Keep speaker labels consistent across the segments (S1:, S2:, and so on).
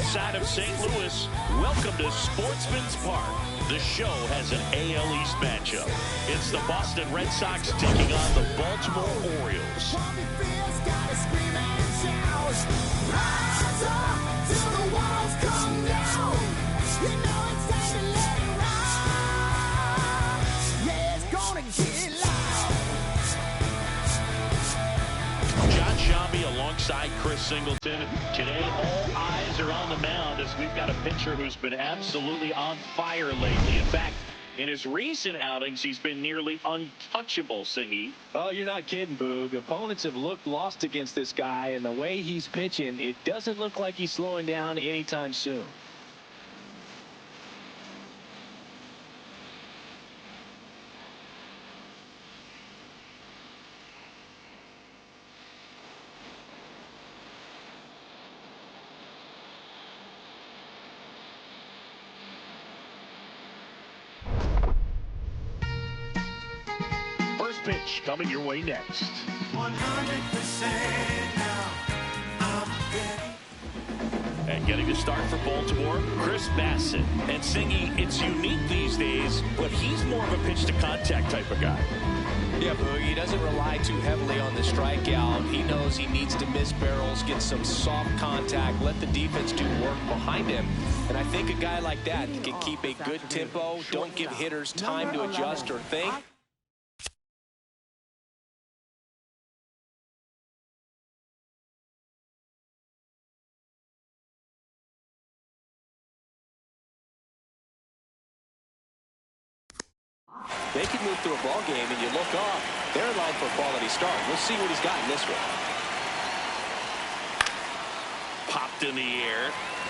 S1: side of St. Louis. Welcome to Sportsman's Park. The show has an AL East matchup. It's the Boston Red Sox taking on the Baltimore Orioles. Alongside Chris Singleton. Today, all eyes are on the mound as we've got a pitcher who's been absolutely on fire lately. In fact, in his recent outings, he's been nearly untouchable, Singy.
S2: Oh, you're not kidding, Boog. Opponents have looked lost against this guy, and the way he's pitching, it doesn't look like he's slowing down anytime soon.
S1: Pitch coming your way next.
S3: 100% now, I'm ready.
S1: And getting the start for Baltimore, Chris Bassett. And Singy, it's unique these days, but he's more of a pitch-to-contact type of guy.
S4: Yeah, Boog, he doesn't rely too heavily on the strikeout. He knows he needs to miss barrels, get some soft contact, let the defense do work behind him. And I think a guy like that can keep a good tempo, don't give hitters time to adjust or think. They can move through a ball game, and you look up, they're in line for a quality start. We'll see what he's got in this one.
S1: Popped in the air,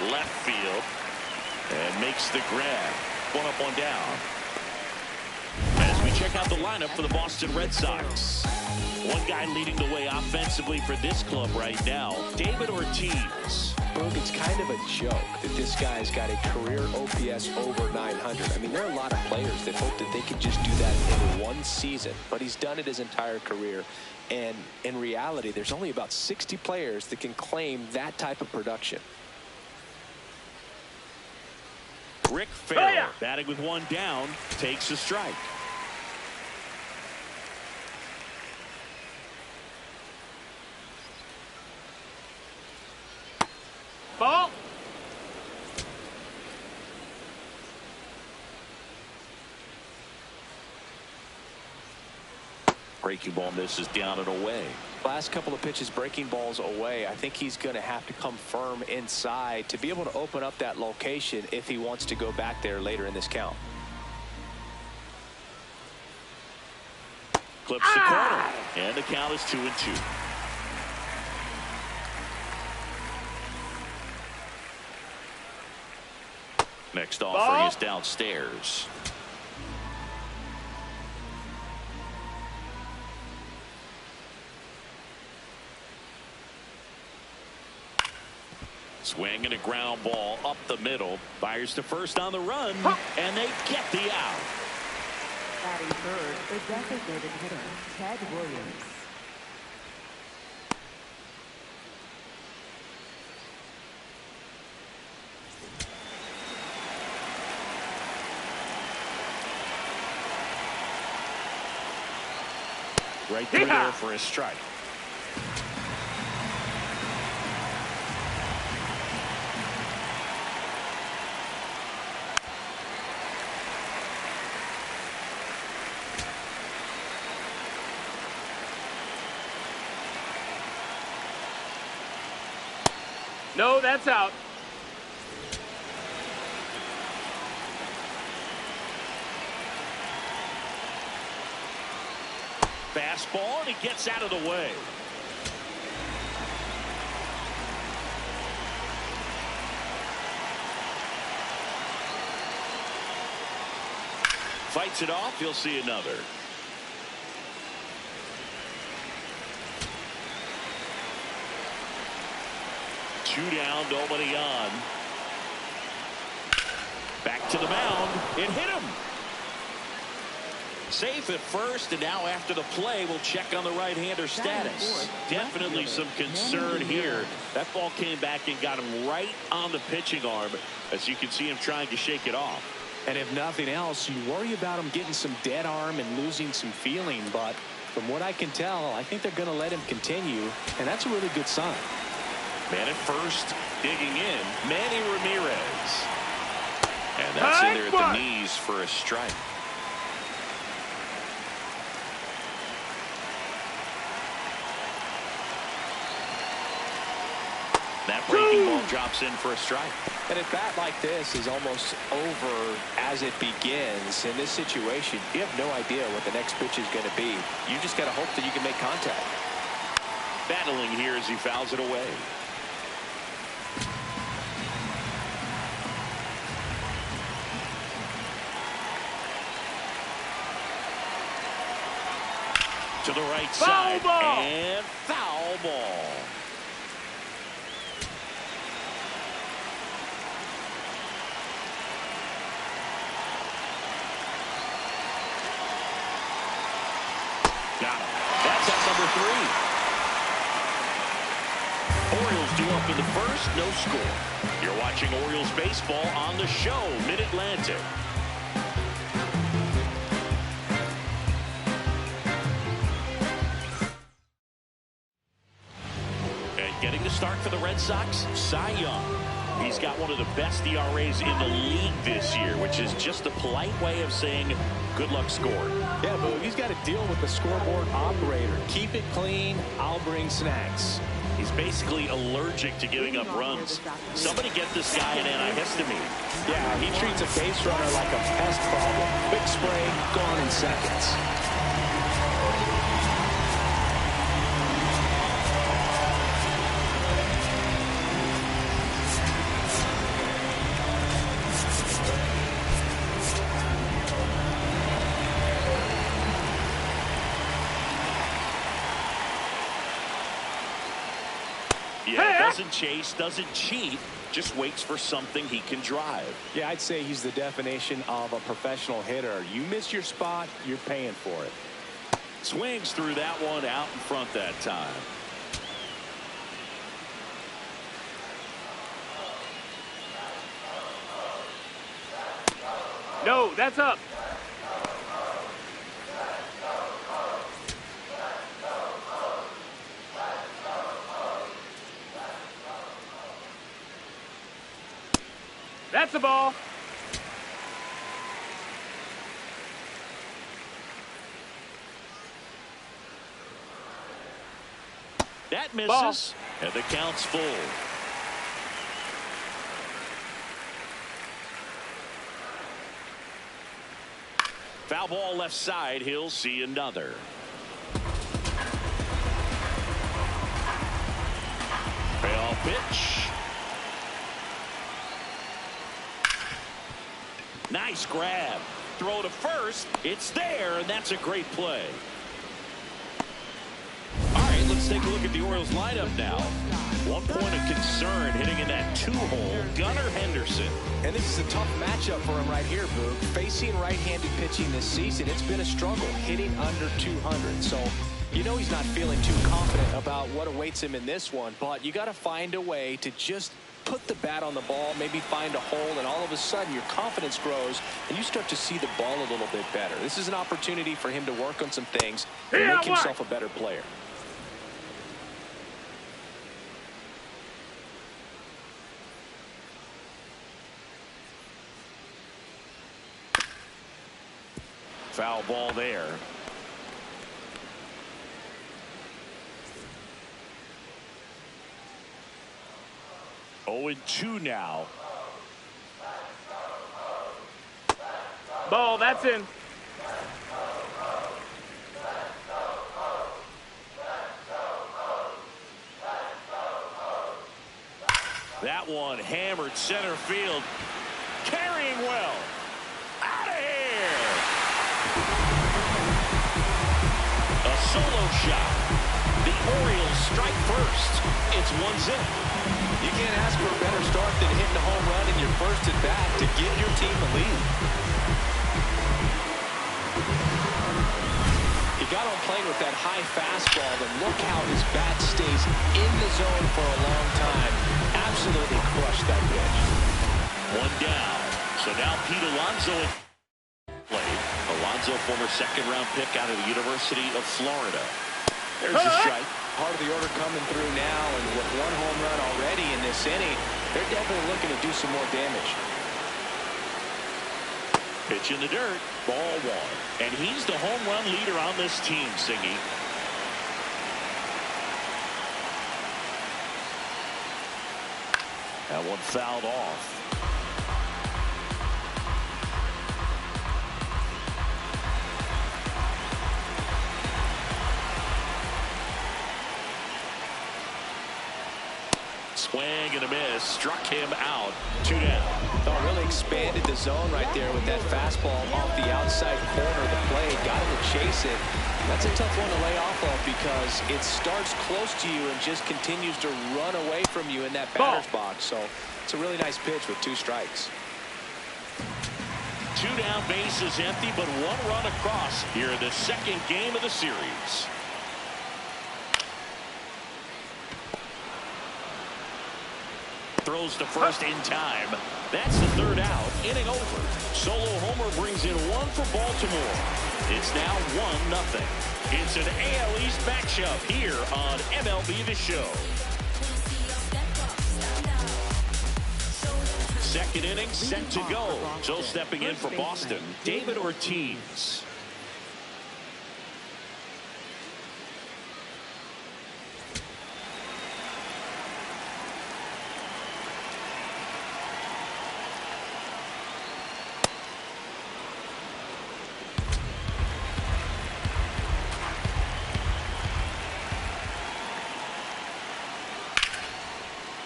S1: left field, and makes the grab. One up, one down. As we check out the lineup for the Boston Red Sox. One guy leading the way offensively for this club right now, David Ortiz.
S4: Boog, it's kind of a joke that this guy's got a career OPS over 900. I mean, there are a lot of players that hope that they can just do that in one season, but he's done it his entire career. And in reality, there's only about 60 players that can claim that type of production.
S1: Rick Farrell, batting with one down, takes a strike.
S2: Ball.
S1: Breaking ball misses down and away.
S4: Last couple of pitches breaking balls away. I think he's going to have to come firm inside to be able to open up that location if he wants to go back there later in this count.
S1: Clips the corner, and the count is 2-2. Next offering is downstairs. Swing and a ground ball up the middle. Fires to first on the run, and they get the out.
S5: Batting third, the designated hitter, Ted Williams.
S1: Right through there for a strike.
S2: No, that's out.
S1: Fastball, and he gets out of the way. Fights it off. You'll see another. Two down, nobody on. Back to the mound. It hit him. Safe at first, and now after the play, we'll check on the right-hander status. Definitely some concern here. That ball came back and got him right on the pitching arm, as you can see him trying to shake it off.
S4: And if nothing else, you worry about him getting some dead arm and losing some feeling. But from what I can tell, I think they're going to let him continue, and that's a really good sign.
S1: Man at first, digging in, Manny Ramirez. And that's in there at the knees for a strike. That breaking ball drops in for a strike.
S4: And a bat like this is almost over as it begins. In this situation, you have no idea what the next pitch is going to be. You just got to hope that you can make contact.
S1: Battling here as he fouls it away. To the right side. And foul ball. Got him. That's at number 3. Orioles due up in the first, no score. You're watching Orioles baseball on the show, Mid-Atlantic. And getting the start for the Red Sox, Cy Young. He's got one of the best ERAs in the league this year, which is just a polite way of saying good luck scored.
S4: Yeah, Boog, he's got to deal with the scoreboard operator. Keep it clean, I'll bring snacks.
S1: He's basically allergic to giving up runs. Somebody get this guy an antihistamine.
S4: Yeah, he treats a base runner like a pest problem. Quick spray, gone in seconds.
S1: Yeah, doesn't chase, doesn't cheat, just waits for something he can drive.
S4: Yeah, I'd say he's the definition of a professional hitter. You miss your spot, you're paying for it.
S1: Swings through that one out in front that time.
S2: No, that's up. That's the ball.
S1: That misses, and the count's full. Foul ball left side. He'll see another. Payoff pitch. Nice grab. Throw to first. It's there, and that's a great play. All right, let's take a look at the Orioles lineup now. 1 point of concern hitting in that 2-hole, Gunnar Henderson.
S4: And this is a tough matchup for him right here, Boog. Facing right-handed pitching this season, it's been a struggle hitting under 200. So you know he's not feeling too confident about what awaits him in this one, but you got to find a way to just put the bat on the ball, maybe find a hole, and all of a sudden your confidence grows and you start to see the ball a little bit better. This is an opportunity for him to work on some things and make himself a better player.
S1: Foul ball there. Oh, and 2 now.
S2: Ball, that's in.
S1: That one hammered center field. Carrying well. Out of here. A solo shot. The Orioles strike first. It's 1-0.
S4: You can't ask for a better start than hitting a home run in your first at bat to give your team the lead. got on playing with that high fastball, and look how his bat stays in the zone for a long time. Absolutely crushed that pitch.
S1: One down. So now Pete Alonso played. Alonso, former second-round pick out of the University of Florida. There's a strike.
S4: Part of the order coming through now, and with one home run already in this inning, they're definitely looking to do some more damage.
S1: Pitch in the dirt. Ball one. And he's the home run leader on this team, Singy. That one fouled off. Swing and a miss. Struck him out. 2 down.
S4: Oh, really expanded the zone right there with that fastball off the outside corner of the plate. Got him to chase it. That's a tough one to lay off of because it starts close to you and just continues to run away from you in that batter's box. So it's a really nice pitch with 2 strikes.
S1: 2 down, base is empty, but 1 run across here in the second game of the series. Throws to first in time. That's the 3rd out. Inning over. Solo homer brings in 1 for Baltimore. It's now 1-0. It's an AL East matchup here on MLB The Show. Second inning set to go. So stepping in for Boston, David Ortiz.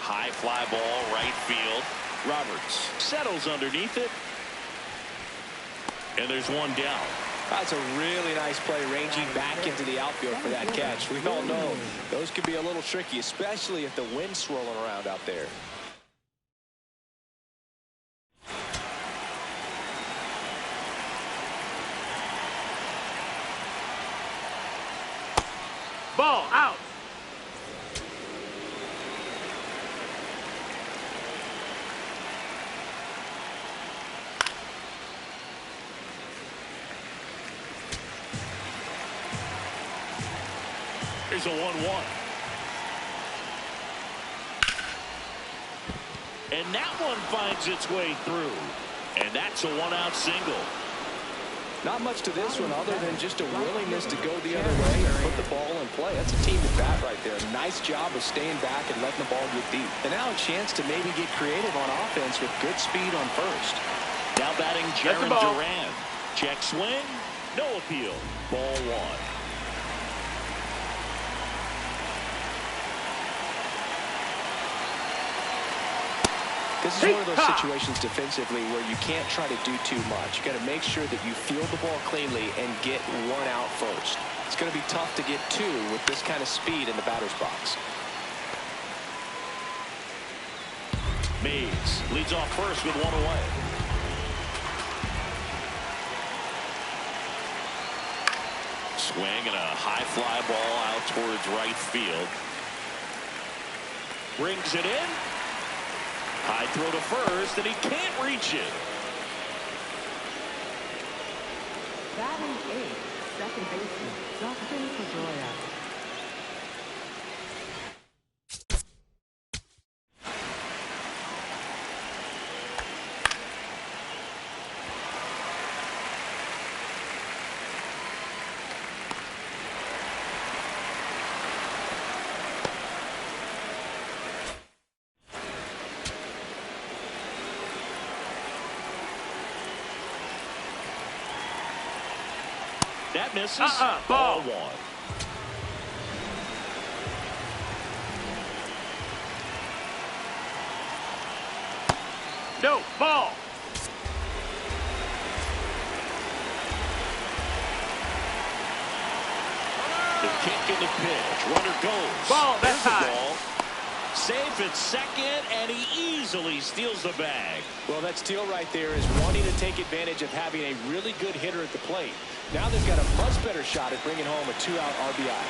S1: High fly ball, right field. Roberts settles underneath it. And there's 1 down.
S4: That's a really nice play, ranging back into the outfield for that catch. We all know those could be a little tricky, especially if the wind's swirling around out there.
S2: Ball out.
S1: Here's a 1-1. And that one finds its way through. And that's a 1-out single.
S4: Not much to this one other than just a willingness to go the other way and put the ball in play. That's a team at bat right there. Nice job of staying back and letting the ball get deep. And now a chance to maybe get creative on offense with good speed on first.
S1: Now batting Jaron Duran. Check swing. No appeal. Ball 1.
S4: This is one of those situations defensively where you can't try to do too much. You got to make sure that you field the ball cleanly and get 1 out first. It's going to be tough to get 2 with this kind of speed in the batter's box.
S1: Mays leads off first with 1 away. Swing and a high fly ball out towards right field. Brings it in. High throw to first, and he can't reach it.
S5: Batting 8th, second baseman, Dustin Pedroia.
S1: That misses. Ball 1.
S2: No, ball.
S1: The kick and the pitch. Runner goes.
S2: Ball, that's
S1: There's the
S2: high.
S1: ball. Safe at second, and he easily steals the bag.
S4: Well, that steal right there is wanting to take advantage of having a really good hitter at the plate. Now they've got a much better shot at bringing home a 2-out RBI.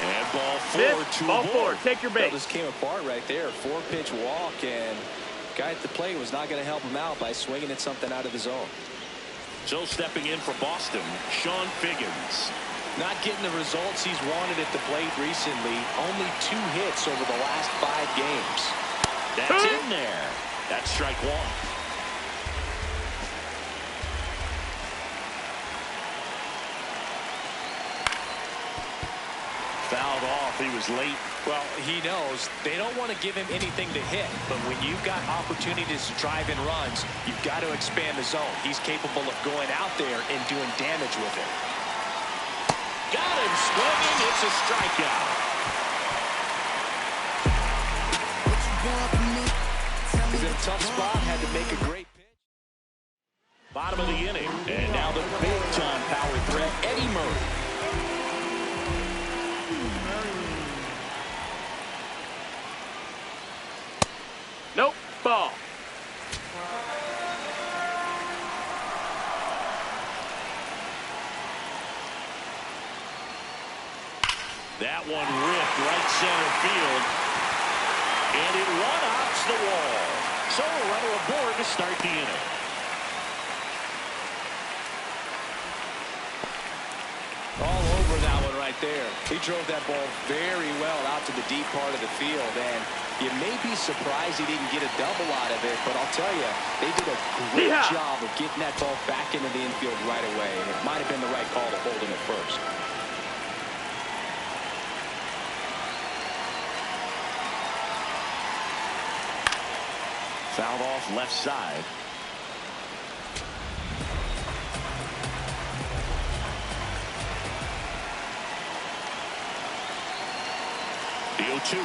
S1: And ball four,
S6: ball four. Take your base.
S4: Well, this came apart right there. 4-pitch walk, and guy at the plate was not going to help him out by swinging at something out of his zone.
S1: So stepping in for Boston, Sean Figgins.
S4: Not getting the results he's wanted at the plate recently. Only 2 hits over the last 5 games.
S1: That's in there. That's strike one. Fouled off. He was late.
S4: Well, he knows they don't want to give him anything to hit, but when you've got opportunities to drive in runs, you've got to expand the zone. He's capable of going out there and doing damage with it.
S1: Got him swinging. It's a strikeout.
S4: He's in a tough spot. Had to make a great pitch.
S1: Bottom of the inning, and now the big-time power threat, Eddie Murray.
S6: Nope. Ball.
S1: That one ripped right center field. And it one-hops the wall. So a runner aboard to start the inning.
S4: All over that one right there. He drove that ball very well out to the deep part of the field, and you may be surprised he didn't get a double out of it, but I'll tell you, they did a great job of getting that ball back into the infield right away, and it might have been the right call to hold him at first.
S1: Fouled off left side. The 0-2.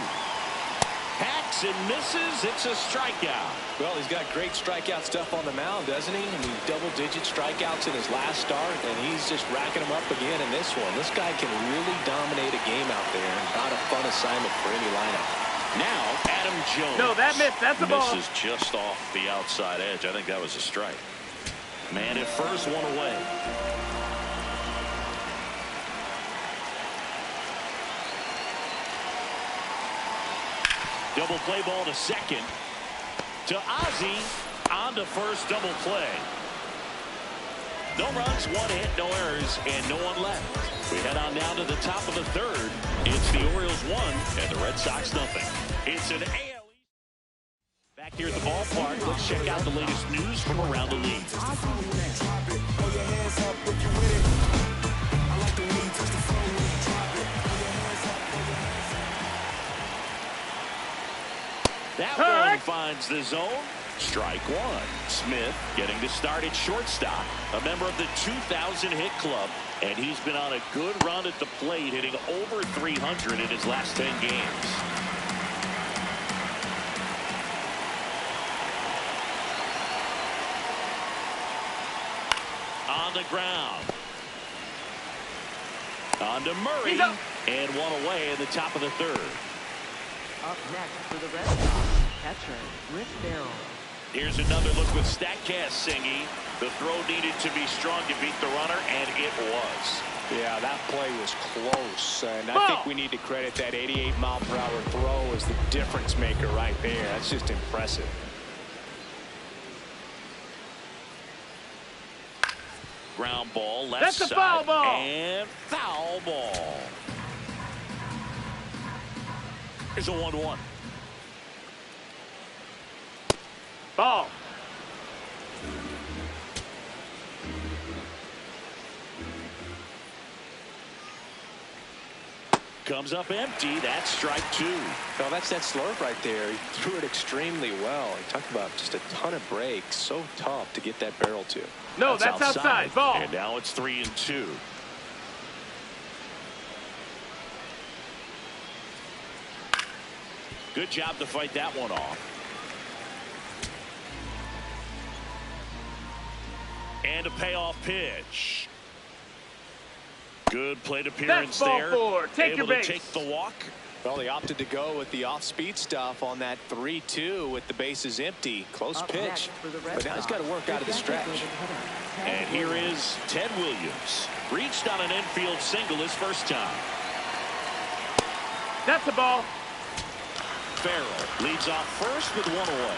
S1: Hacks and misses. It's a strikeout.
S4: Well, he's got great strikeout stuff on the mound, doesn't he? I mean, double-digit strikeouts in his last start, and he's just racking them up again in this one. This guy can really dominate a game out there. Not a fun assignment for any lineup.
S1: Now, Adam Jones.
S6: No, that missed. That's a ball.
S1: Misses just off the outside edge. I think that was a strike. Man at first, one away. Double play ball to second. To Ozzie. On to first, double play. No runs, 1 hit, no errors, and no one left. We head on down to the top of the third. It's the Orioles 1 and the Red Sox nothing. It's an AL East. Back here at the ballpark, let's check out the latest news from around the league. That one finds the zone. Strike one. Smith getting to start at shortstop, a member of the 2,000 hit club, and he's been on a good run at the plate, hitting over 300 in his last 10 games. On the ground. On to Murray, and one away in the top of the third.
S5: Up next for the Red Sox, catcher Rick Barrow.
S1: Here's another look with StatCast singing. The throw needed to be strong to beat the runner, and it was.
S4: Yeah, that play was close, and I think we need to credit that 88-mile-per-hour throw as the difference maker right there. That's just impressive.
S1: Ground ball, left
S6: That's
S1: side.
S6: a foul ball.
S1: And foul ball. Here's a 1-1.
S6: Ball.
S1: Comes up empty. That's strike two.
S4: Well, that's that slurve right there. He threw it extremely well. He talked about just a ton of breaks. So tough to get that barrel to.
S6: No, that's outside. Ball.
S1: And now it's 3-2. Good job to fight that one off. And a payoff pitch. Good plate appearance
S6: That's ball
S1: there.
S6: 4. Take
S1: Able
S6: your
S1: to
S6: base.
S1: take the walk.
S4: Well, they opted to go with the off-speed stuff on that 3-2 with the bases empty. Close pitch. But now he's got to work out of the stretch.
S1: And here is Ted Williams. Reached on an infield single his first time.
S6: That's a ball.
S1: Farrell leads off first with one away.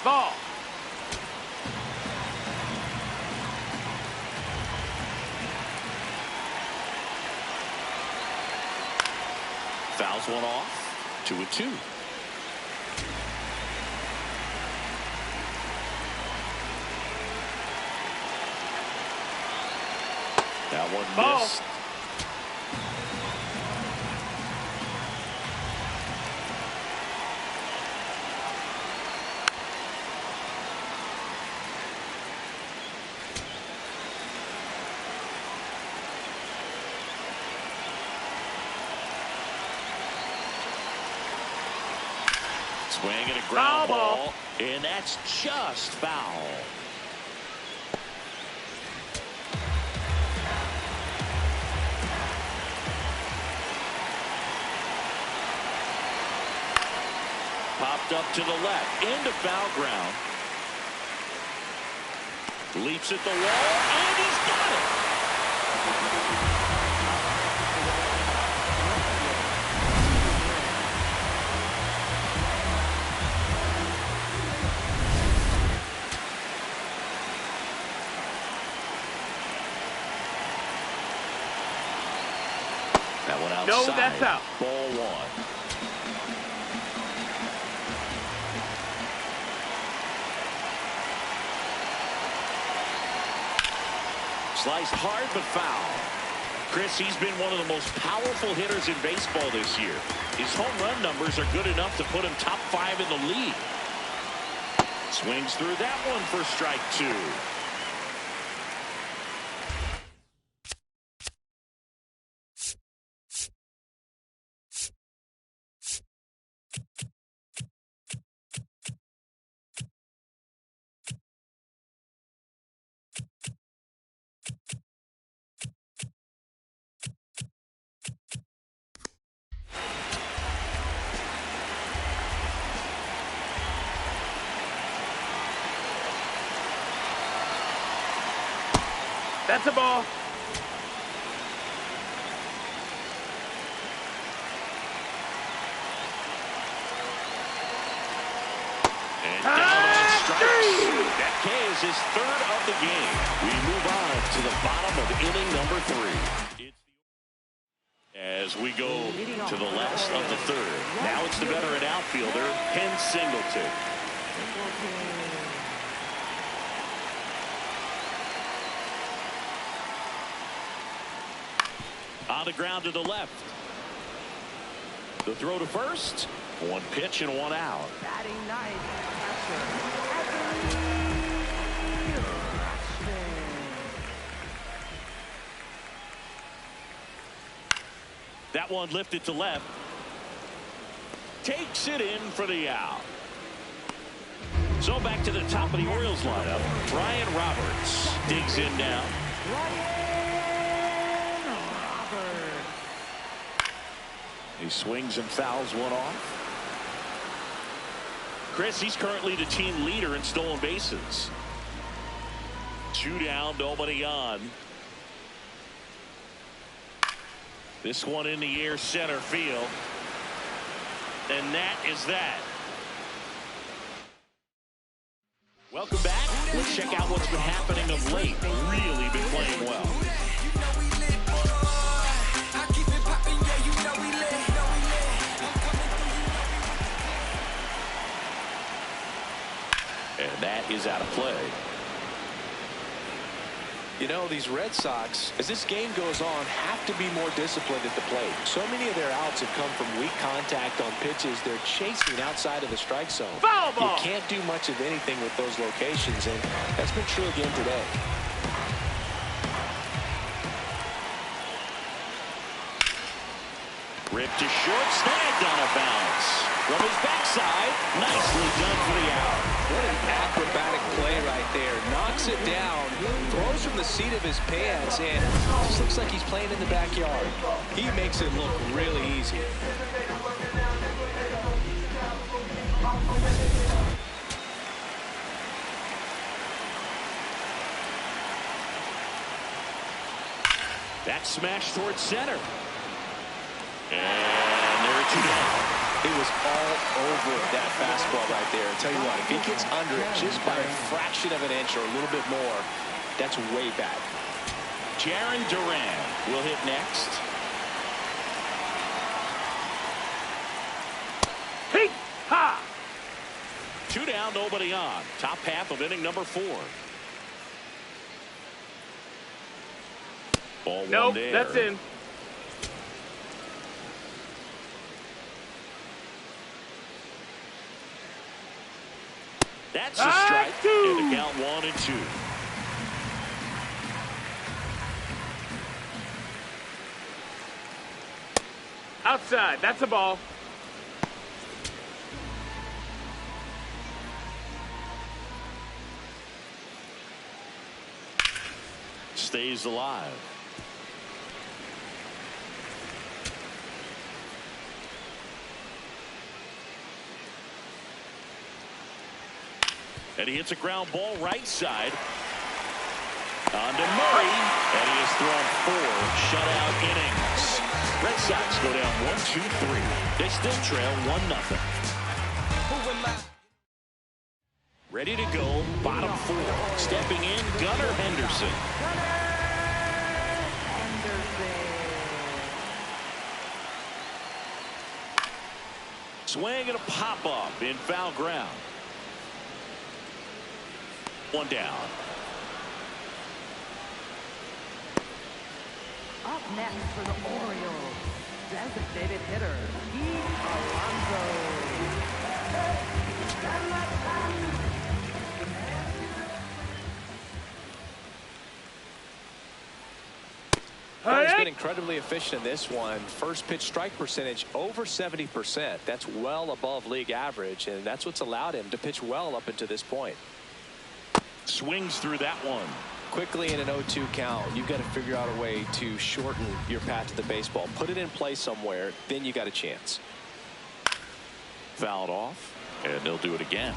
S6: Ball.
S1: Fouls one off. 2-2. That one
S6: Ball.
S1: missed. Swing and a ground
S6: Foul
S1: ball.
S6: ball.
S1: And that's just foul. Popped up to the left. Into foul ground. Leaps at the wall. And he's got it. That one outside.
S6: No, that's out.
S1: Ball one. Sliced hard but foul. Chris, he's been one of the most powerful hitters in baseball this year. His home run numbers are good enough to put him top 5 in the league. Swings through that one for strike 2.
S6: That's a ball.
S1: And down on strikes. That K is his 3rd of the game. We move on to the bottom of inning number 3. As we go to the last of the 3rd. Now it's the veteran outfielder, Ken Singleton. On the ground to the left. The throw to first. One pitch and one out.
S5: Batting ninth,
S1: That one lifted to left. Takes it in for the out. So back to the top of the Orioles lineup. Brian Roberts digs in now. He swings and fouls one off. Chris, he's currently the team leader in stolen bases. 2 down, nobody on. This one in the air, center field. And that is that. Welcome back. Let's check out what's been happening of late. Really been playing well. And that is out of play.
S4: You know, these Red Sox, as this game goes on, have to be more disciplined at the plate. So many of their outs have come from weak contact on pitches they're chasing outside of the strike zone.
S6: Foul ball.
S4: You can't do much of anything with those locations, and that's been true again today.
S1: Ripped to short, snagged on a bounce. From his backside, nicely done for the out.
S4: What an acrobatic play right there. Knocks it down, throws from the seat of his pants, and just looks like he's playing in the backyard. He makes it look really easy.
S1: That smash towards center. And there are 2 down.
S4: He was all over that fastball right there. I'll tell you what, if he gets under it just by a fraction of an inch or a little bit more, that's way back.
S1: Jaron Duran will hit next.
S6: Hey! Ha!
S1: 2 down, nobody on. Top half of inning number 4. Ball one
S6: Nope,
S1: there.
S6: that's in.
S1: That's a strike. And the count 1-2.
S6: Outside, that's a ball.
S1: Stays alive. And he hits a ground ball right side. On to Murray. And he has thrown 4 shutout innings. Red Sox go down 1-2-3. They still trail 1-0. Ready to go, bottom 4. Stepping in, Gunnar Henderson. Swing and a pop-up in foul ground. 1 down.
S5: Up next for the Orioles, designated hitter, Pete Alonso.
S4: Well, he's been incredibly efficient in this one. First pitch strike percentage over 70%. That's well above league average, and that's what's allowed him to pitch well up until this point.
S1: Swings through that one.
S4: Quickly in an 0-2 count, you've got to figure out a way to shorten your path to the baseball. Put it in play somewhere, then you got a chance.
S1: Fouled off, and they'll do it again.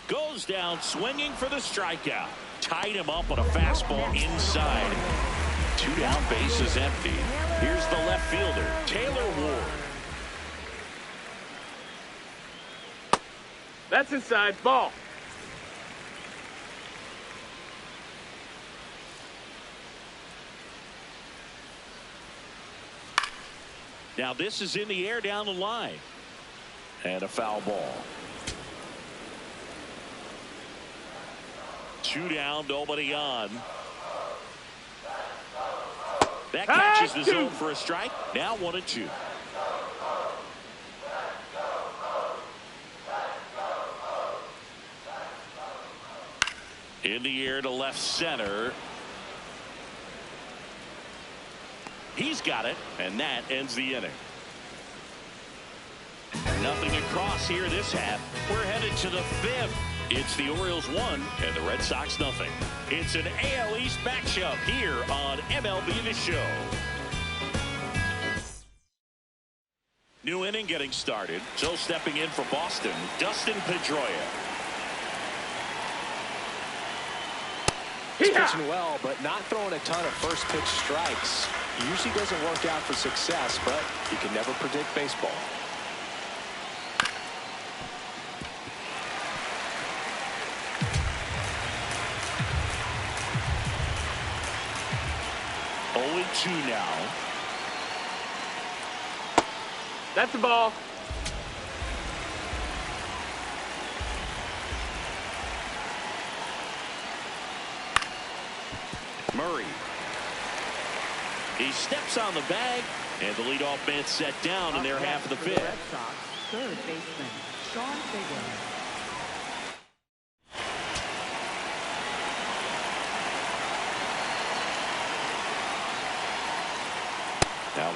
S1: Goes down swinging for the strikeout. Tied him up on a fastball inside. 2 down, bases empty. Here's the left fielder, Taylor Ward.
S6: That's inside, ball.
S1: Now this is in the air down the line. And a foul ball. 2 down, nobody on. That catches the zone for a strike. Now 1-2. In the air to left center. He's got it, and that ends the inning. Nothing across here this half. We're headed to the 5th. It's the Orioles 1 and the Red Sox nothing. It's an AL East matchup here on MLB The Show. New inning getting started. So stepping in for Boston, Dustin Pedroia.
S4: He's pitching well, but not throwing a ton of first pitch strikes. Usually doesn't work out for success, but you can never predict baseball.
S1: Only 2 now.
S6: That's the ball.
S1: Murray. He steps on the bag, and the leadoff man set down in their half of the 5th.
S5: Red Sox, third baseman, Sean Fagan.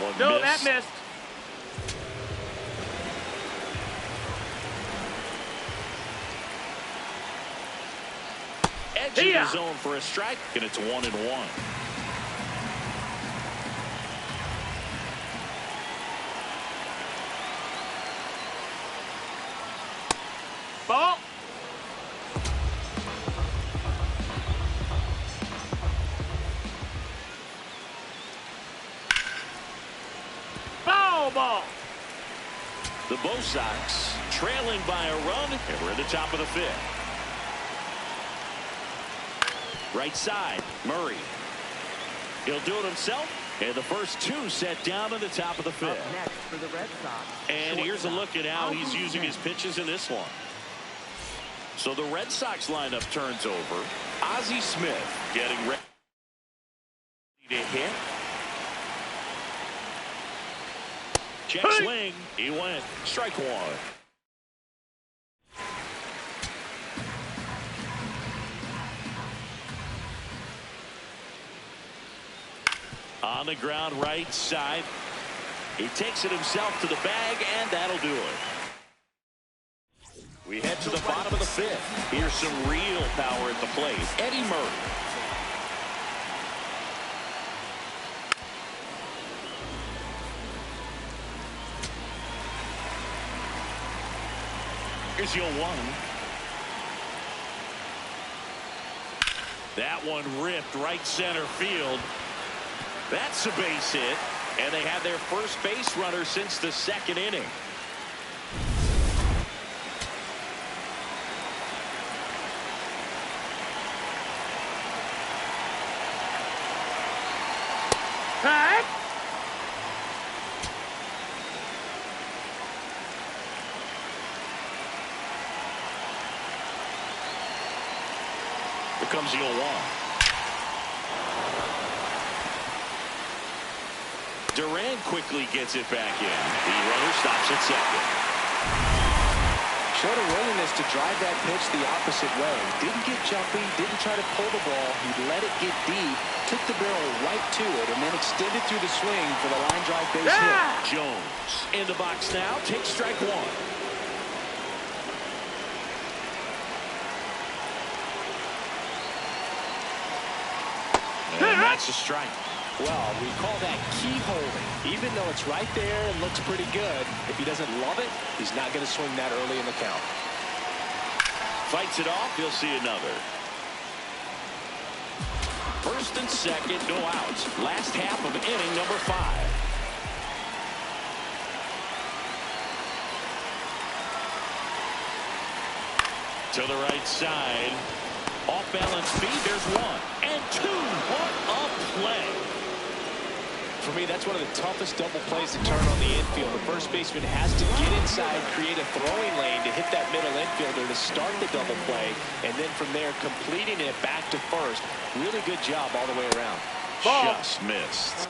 S1: one
S6: No,
S1: missed.
S6: that missed.
S1: Edge of the zone for a strike, and it's 1-1.
S6: Ball. Ball.
S1: The Bo Sox trailing by a run, and we're at the top of the 5th. Right side, Murray. He'll do it himself, and the first 2 set down at the top of the 5th.
S5: Up next for the Red Sox.
S1: And here's a look at how he's using his pitches in this one. So the Red Sox lineup turns over. Ozzie Smith getting ready to hit. Check swing. He went. Strike 1. On the ground, right side. He takes it himself to the bag, and that'll do it. We head to the bottom of the 5th. Here's some real power at the plate. Eddie Murray. Here's your 1. That one ripped right center field. That's a base hit, and they have their first base runner since the 2nd inning.
S6: Hey.
S1: Here comes the 0-1. Duran quickly gets it back in. The runner stops at 2nd.
S4: Showed a willingness to drive that pitch the opposite way. Didn't get jumpy, didn't try to pull the ball. He let it get deep, took the barrel right to it, and then extended through the swing for the line drive base hit.
S1: Jones in the box now. Takes strike 1. And that's a strike.
S4: Well, we call that key holding. Even though it's right there and looks pretty good, if he doesn't love it, he's not going to swing that early in the count.
S1: Fights it off. He'll see another. 1st and 2nd, no outs. Last half of inning number 5. To the right side. Off balance feed. There's 1 and 2. What a play.
S4: For me, that's one of the toughest double plays to turn on the infield. The first baseman has to get inside, create a throwing lane to hit that middle infielder to start the double play, and then from there completing it back to first. Really good job all the way around.
S6: Ball.
S1: Just missed.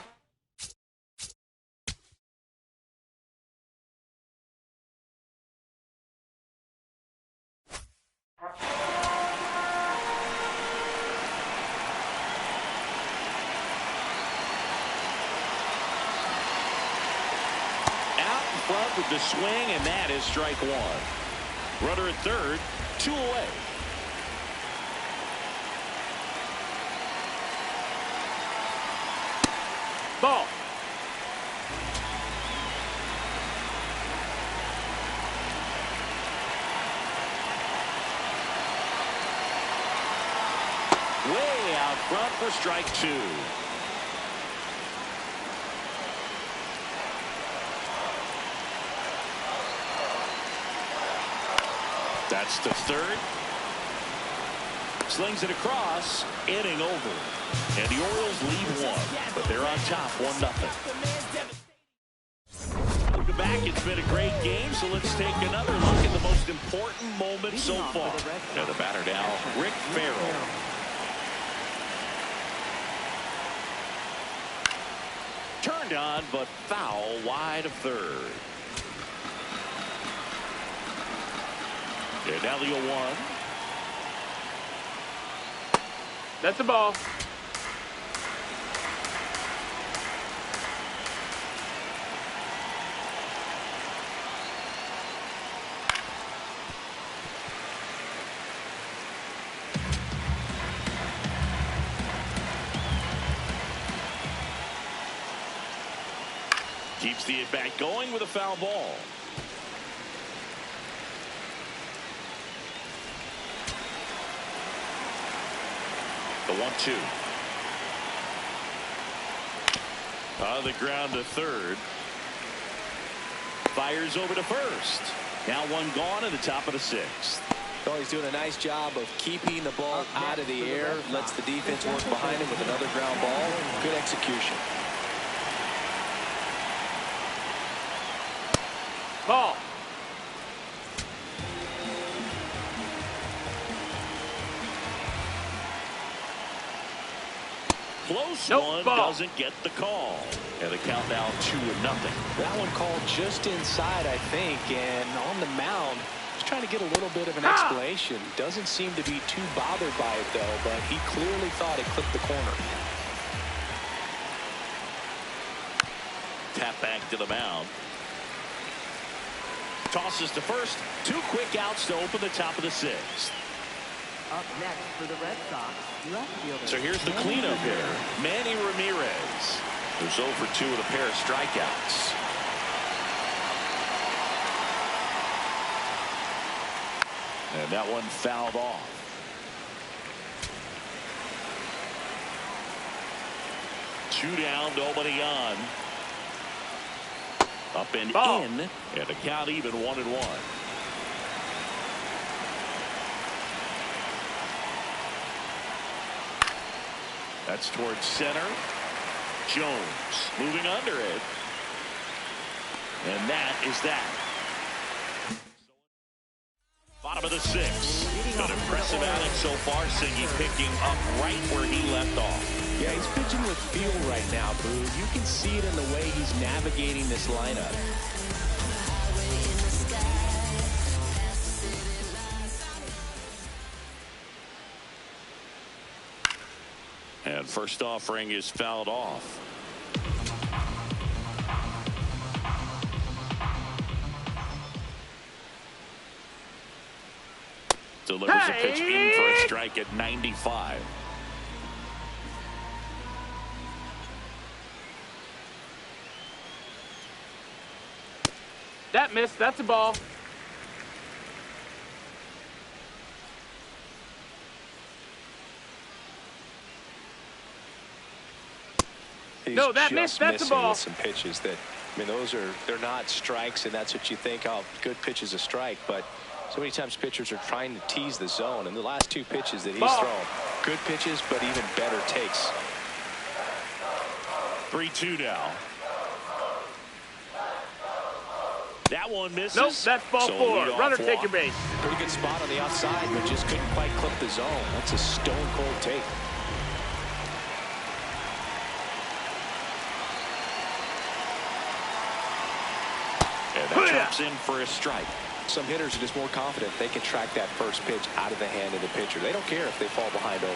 S1: Front with the swing, and that is strike 1. Runner at 3rd, 2 away.
S6: Ball.
S1: Way out front for strike 2. That's the 3rd. Slings it across. Inning over. And the Orioles lead 1. But they're on top 1-0. Welcome back. It's been a great game. So let's take another look at the most important moment so far. Now the batter now, Rick Farrell. Turned on, but foul wide of 3rd. And now the 0-1.
S6: That's a ball.
S1: the at-bat going with a foul ball. The 1-2. On the ground to third. Fires over to first. Now one gone at the top of the sixth.
S4: Oh, he's doing a nice job of keeping the ball out of the air. Lets the defense work behind him with another ground ball. Good execution.
S6: Ball.
S1: Close
S6: Nope,
S1: one,
S6: ball.
S1: doesn't get the call. And the count now 2-0.
S4: That one called just inside, I think, and on the mound, he's trying to get a little bit of an explanation. Doesn't seem to be too bothered by it, though, but he clearly thought it clipped the corner.
S1: Tap back to the mound. Tosses to first. 2 quick outs to open the top of the sixth.
S5: Up next for the Red Sox, left fielder.
S1: So here's the cleanup hitter, Manny Ramirez, who's 0 for 2 with a pair of strikeouts. And that one fouled off. Two down, nobody on. Up and
S6: Ball.
S1: in, and the count even 1-1. That's towards center. Jones moving under it. And that is that. Bottom of the sixth. An impressive outing so far, Siggy, picking up right where he left off.
S4: Yeah, he's pitching with feel right now, Boo. You can see it in the way he's navigating this lineup.
S1: And first offering is fouled off. Delivers a pitch in for a strike at 95.
S6: That missed. That's a ball.
S4: He's
S6: No, that
S4: just
S6: missed. That's a
S4: missing
S6: ball.
S4: with some pitches that, I mean, they're not strikes, and that's what you think, oh, good pitch is a strike. But so many times pitchers are trying to tease the zone, and the last 2 pitches that he's
S6: Ball.
S4: thrown, good pitches, but even better takes.
S1: 3-2 now. That one misses.
S6: Nope, that's ball
S1: So a
S6: 4.
S1: leadoff
S6: Runner,
S1: walk.
S6: take your base.
S4: Pretty good spot on the outside, but just couldn't quite clip the zone. That's a stone-cold take.
S1: And that drops in for a strike.
S4: Some hitters are just more confident they can track that first pitch out of the hand of the pitcher. They don't care if they fall behind 0-1.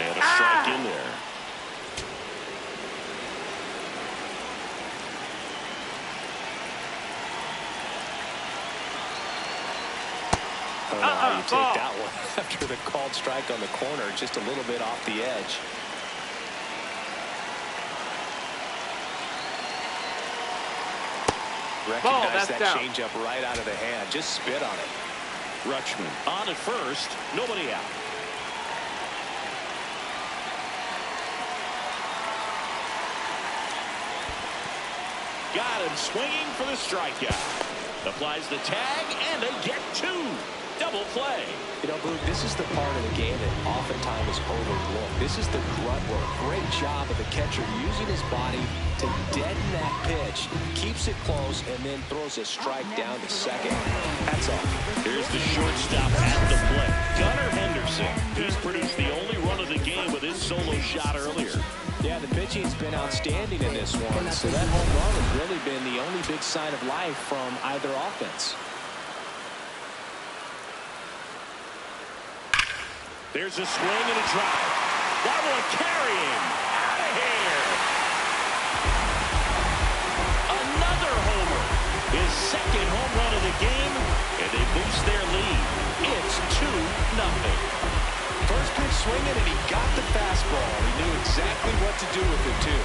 S1: And a strike in there.
S4: I don't know how you take
S6: ball.
S4: that one after the called strike on the corner, just a little bit off the edge.
S6: Ball,
S4: Recognize
S6: that's
S4: that
S6: down.
S4: changeup right out of the hand. Just spit on it.
S1: Rutschman on at first. Nobody out. Got him swinging for the strikeout. Applies the tag, and they get 2. Double play.
S4: You know, Boog, this is the part of the game that oftentimes is overlooked. This is the grunt work. Great job of the catcher using his body to deaden that pitch, keeps it close, and then throws a strike down to second. That's all.
S1: Here's the shortstop at the plate. Gunnar Henderson. He's produced the only run of the game with his solo shot earlier.
S4: Yeah, the pitching's been outstanding in this one, so that home run has really been the only big sign of life from either offense.
S1: There's a swing and a drive. That one carrying. Out of here. Another homer. His second home run of the game, and they boost their lead. It's 2-0.
S4: First pitch swinging, and he got the fastball. He knew exactly what to do with it, too.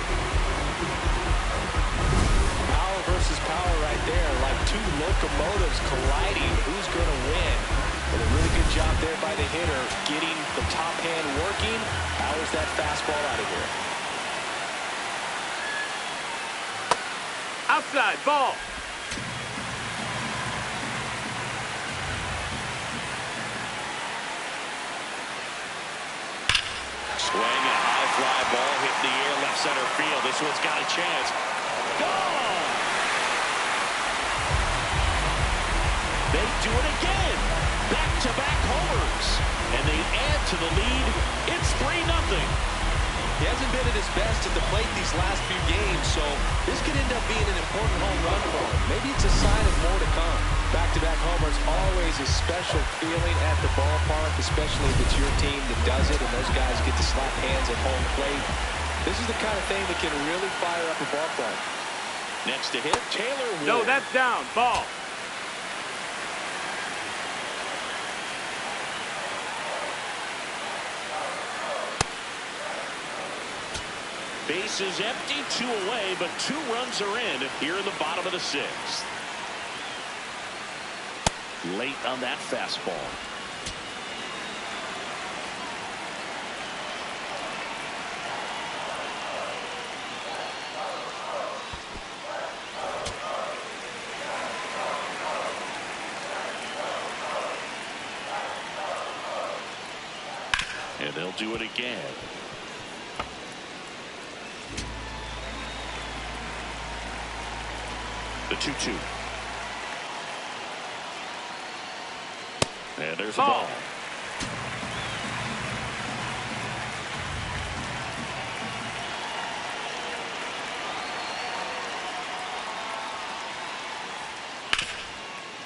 S4: Power versus power right there, like two locomotives colliding. Who's going to win? But a really good job there by the hitter, getting the top hand working. Powers that fastball out of here.
S6: Outside, ball.
S1: Swing, a high fly ball hit the air, left center field. This one's got a chance. Gone! They do it again. Back-to-back homers. And they add to the lead. It's 3-0.
S4: He hasn't been at his best at the plate these last few games, so this could end up being an important home run for him. Maybe it's a sign of more to come. Back-to-back homers, always a special feeling at the ballpark, especially if it's your team that does it and those guys get to slap hands at home plate. This is the kind of thing that can really fire up a ball club.
S1: Next to hit, Taylor Ward.
S6: No, that's down. Ball.
S1: Base is empty, 2 away, but 2 runs are in here in the bottom of the 6th. Late on that fastball. And they'll do it again. The 2-2. And there's a ball.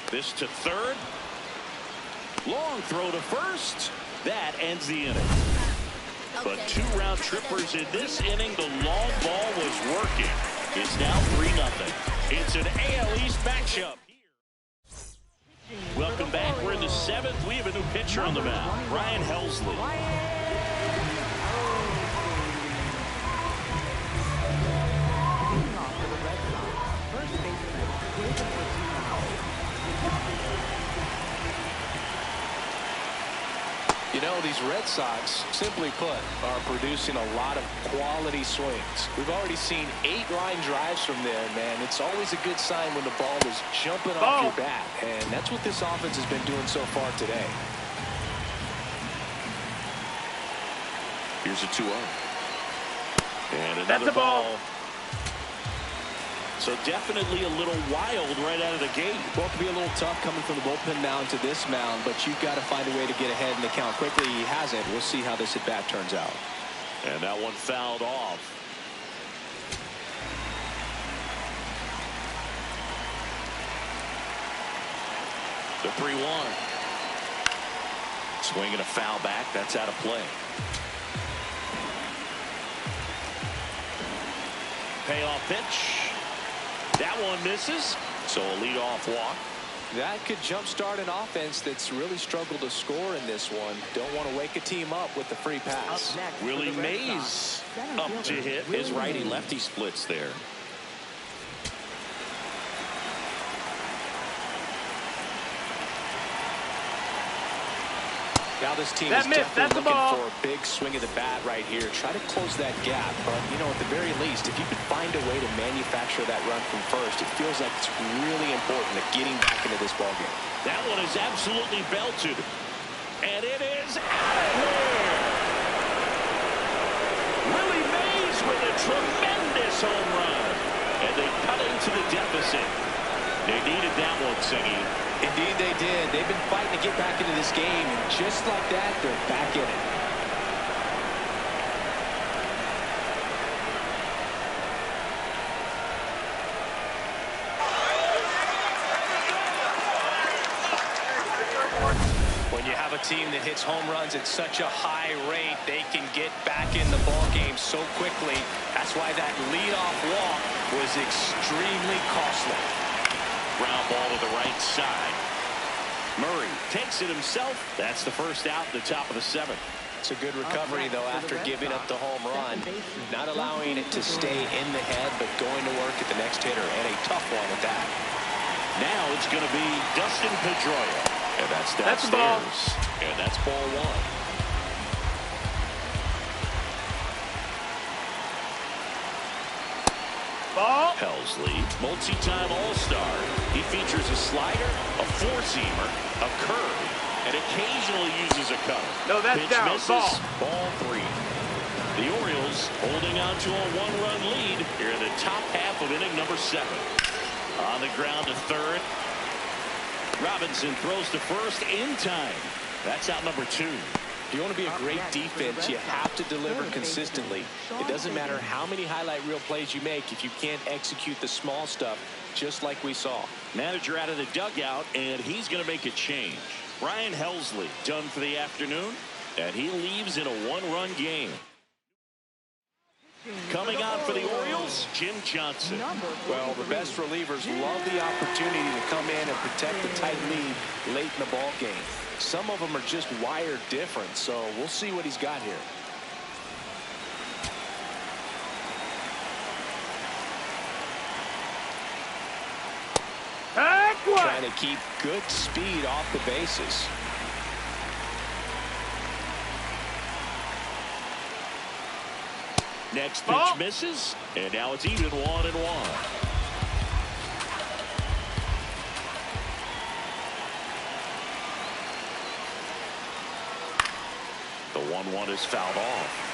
S1: This to third. Long throw to first. That ends the inning. But 2 round trippers in this inning. The long ball was working. It's now 3-0. It's an AL East matchup. Welcome back. We're in the 7th. We have a new pitcher on the mound, Ryan Helsley.
S4: You know, these Red Sox, simply put, are producing a lot of quality swings. We've already seen 8 line drives from there, man. It's always a good sign when the ball is jumping off your bat, and that's what this offense has been doing so far today.
S1: Here's a 2-0. And
S6: That's
S1: another
S6: a ball.
S1: So definitely a little wild right out of the gate.
S4: Well, it can be a little tough coming from the bullpen mound to this mound, but you've got to find a way to get ahead in the count quickly. He hasn't. We'll see how this at-bat turns out.
S1: And that one fouled off. The 3-1. Swinging a foul back. That's out of play. Payoff pitch. That one misses. So a leadoff walk.
S4: That could jumpstart an offense that's really struggled to score in this one. Don't want to wake a team up with the free pass.
S1: Willie Mays up to hit. His righty-lefty splits there.
S4: Now this team is definitely looking for a big swing of the bat right here. Try to close that gap, but, you know, at the very least, if you could find a way to manufacture that run from first, it feels like it's really important to getting back into this ballgame.
S1: That one is absolutely belted. And it is out of here. Willie Mays with a tremendous home run. And they cut into the deficit. They needed that one, Singy.
S4: Indeed they did. They've been fighting to get back into this game, and just like that, they're back in it. When you have a team that hits home runs at such a high rate, they can get back in the ball game so quickly. That's why that leadoff walk was extremely costly.
S1: Ground ball to the right side. Murray takes it himself. That's the first out in the top of the 7th.
S4: It's a good recovery, though, after giving up the home run. Not allowing it to stay in the head, but going to work at the next hitter, and a tough one at that.
S1: Now it's going to be Dustin Pedroia. And that's downstairs.
S6: Ball.
S1: And that's ball one.
S6: Ball.
S1: Helsley, multi-time All-Star. He features a slider, a four-seamer, a curve, and occasionally uses a cutter.
S6: No, that's
S1: Pitch
S6: down.
S1: misses. Ball three. The Orioles holding on to a one-run lead here in the top half of inning number 7. On the ground to third. Robinson throws to first in time. That's out number 2.
S4: If you want to be a great defense, you have to deliver consistently. It doesn't matter how many highlight reel plays you make if you can't execute the small stuff, just like we saw.
S1: Manager out of the dugout, and he's going to make a change. Ryan Helsley done for the afternoon, and he leaves in a one-run game. Coming on for the Orioles, Jim Johnson.
S4: Well, the best relievers love the opportunity to come in and protect the tight lead late in the ball game. Some of them are just wired different, so we'll see what he's got here. Trying to keep good speed off the bases.
S1: Next pitch misses, and now it's even 1-1. The 1-1 is fouled off.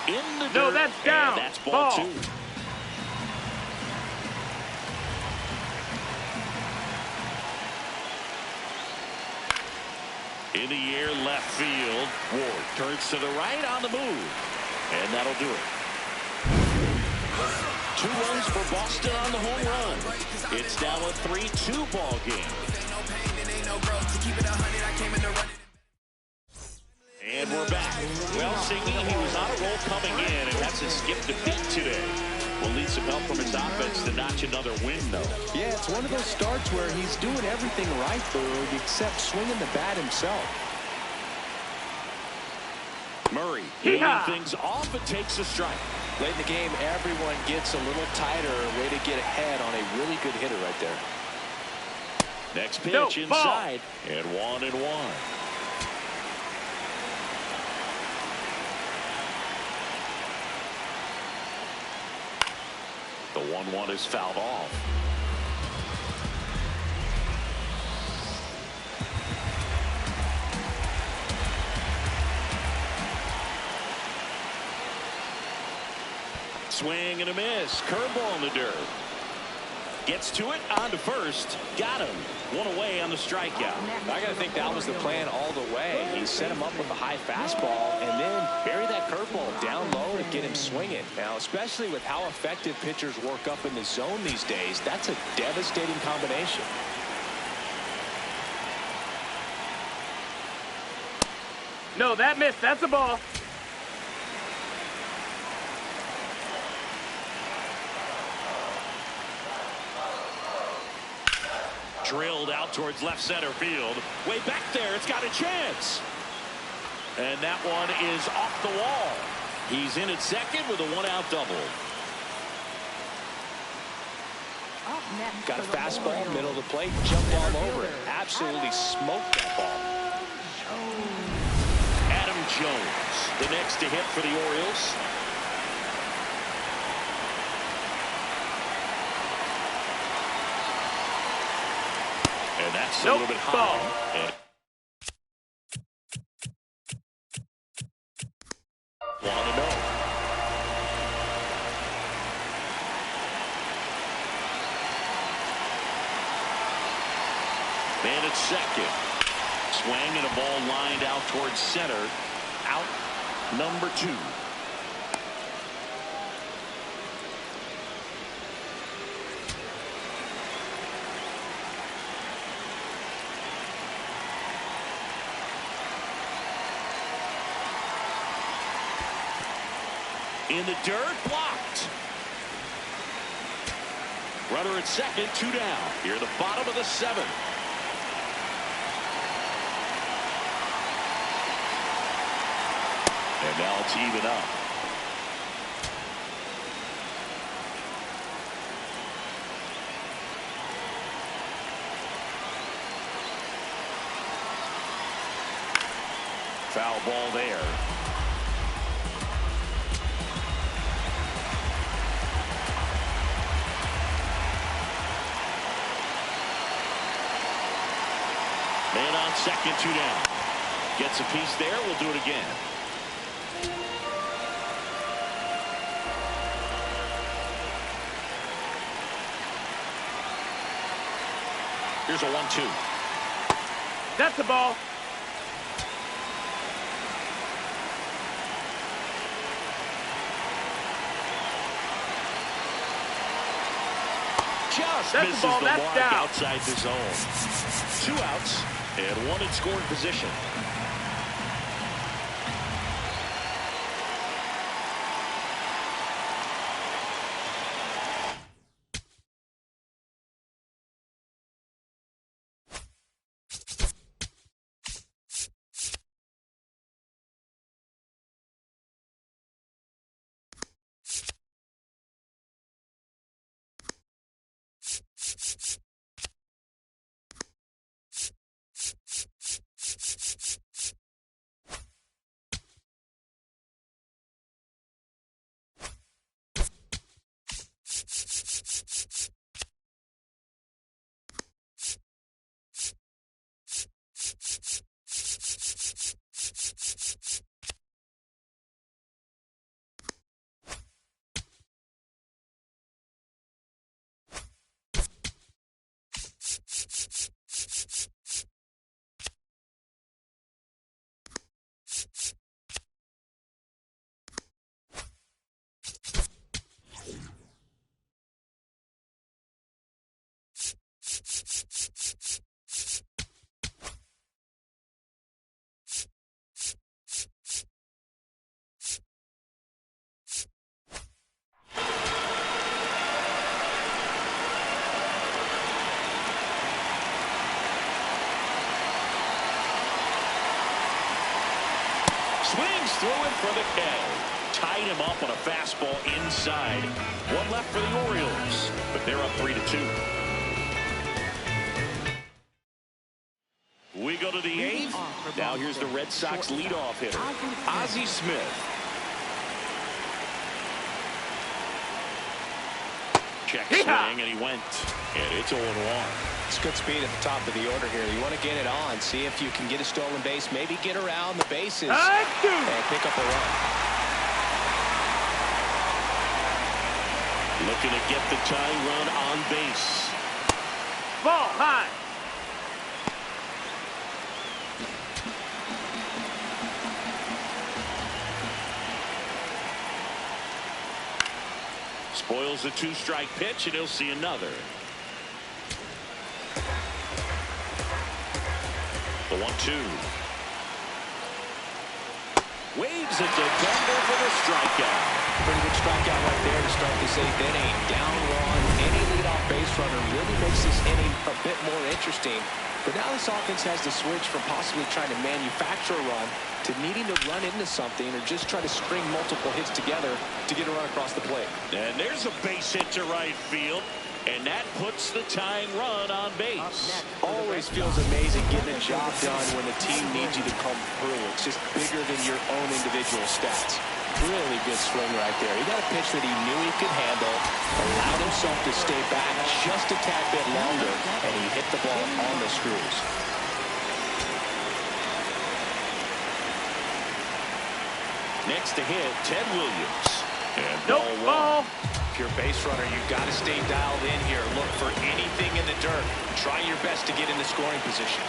S1: In the dirt,
S6: no, that's down.
S1: And that's ball 2. In the air, left field. Ward turns to the right on the move. And that'll do it. 2 runs for Boston on the home run. It's now a 3-2 ball game. And we're back. Well, Siggy, he was on a roll coming in and has to skip defeat today. Will need some help from his offense to notch another win, though.
S4: Yeah, it's one of those starts where he's doing everything right, Boog, except swinging the bat himself.
S1: Murray leading things off and takes a strike.
S4: Late in the game, everyone gets a little tighter. Way to get ahead on a really good hitter right there.
S1: Next pitch inside, and 1-1. The 1-1 is fouled off. Swing and a miss. Curveball in the dirt. Gets to it, on to first. Got him. 1 away on the strikeout.
S4: I got to think that was the plan all the way. He set him up with a high fastball and then bury that curveball down low to get him swinging. Now, especially with how effective pitchers work up in the zone these days, that's a devastating combination.
S6: No, that missed. That's a ball.
S1: Drilled out towards left center field. Way back there, it's got a chance. And that one is off the wall. He's in at second with a 1-out double.
S4: Got a fastball, middle of the plate, jumped all over it. Absolutely smoked that ball.
S1: Adam Jones, the next to hit for the Orioles. And that's a little bit high. And 1-0. Man at second. Swing and a ball lined out towards center. Out number 2. In the dirt, blocked. Runner at second, 2 down. Here at the bottom of the 7th. And now it's even up. Foul ball there. Man on second, 2 down. Gets a piece there. We'll do it again. Here's a 1-2.
S6: That's the ball.
S1: Just
S6: That's
S1: misses
S6: the ball.
S1: the
S6: That's
S1: mark
S6: down.
S1: outside the zone. 2 outs and 1 in scoring position. Swings through it for the K. Tied him up on a fastball inside. 1 left for the Orioles, but they're up 3-2. We go to the 8th. Now here's the Red Sox leadoff hitter, Ozzie Smith. Check swing, and he went. And it's 0-1.
S4: It's good speed at the top of the order here. You want to get it on, see if you can get a stolen base, maybe get around the bases and pick up a run.
S1: Looking to get the tying run on base.
S6: Ball high.
S1: Spoils the 2-strike pitch, and he'll see another. The 1-2. Waves it to Bender for the strikeout.
S4: Pretty good strikeout right there to start this 8th inning. Down one, any leadoff base runner really makes this inning a bit more interesting. But now this offense has to switch from possibly trying to manufacture a run to needing to run into something or just try to string multiple hits together to get a run across the plate.
S1: And there's a base hit to right field. And that puts the tying run on base.
S4: Always feels amazing getting a job done when the team needs you to come through. It's just bigger than your own individual stats. Really good swing right there. He got a pitch that he knew he could handle, allowed himself to stay back just a tad bit longer, and he hit the ball on the screws.
S1: Next to hit, Ted Williams. And
S6: Ball.
S4: If you're a base runner, you've got to stay dialed in here. Look for anything in the dirt. Try your best to get in the scoring position.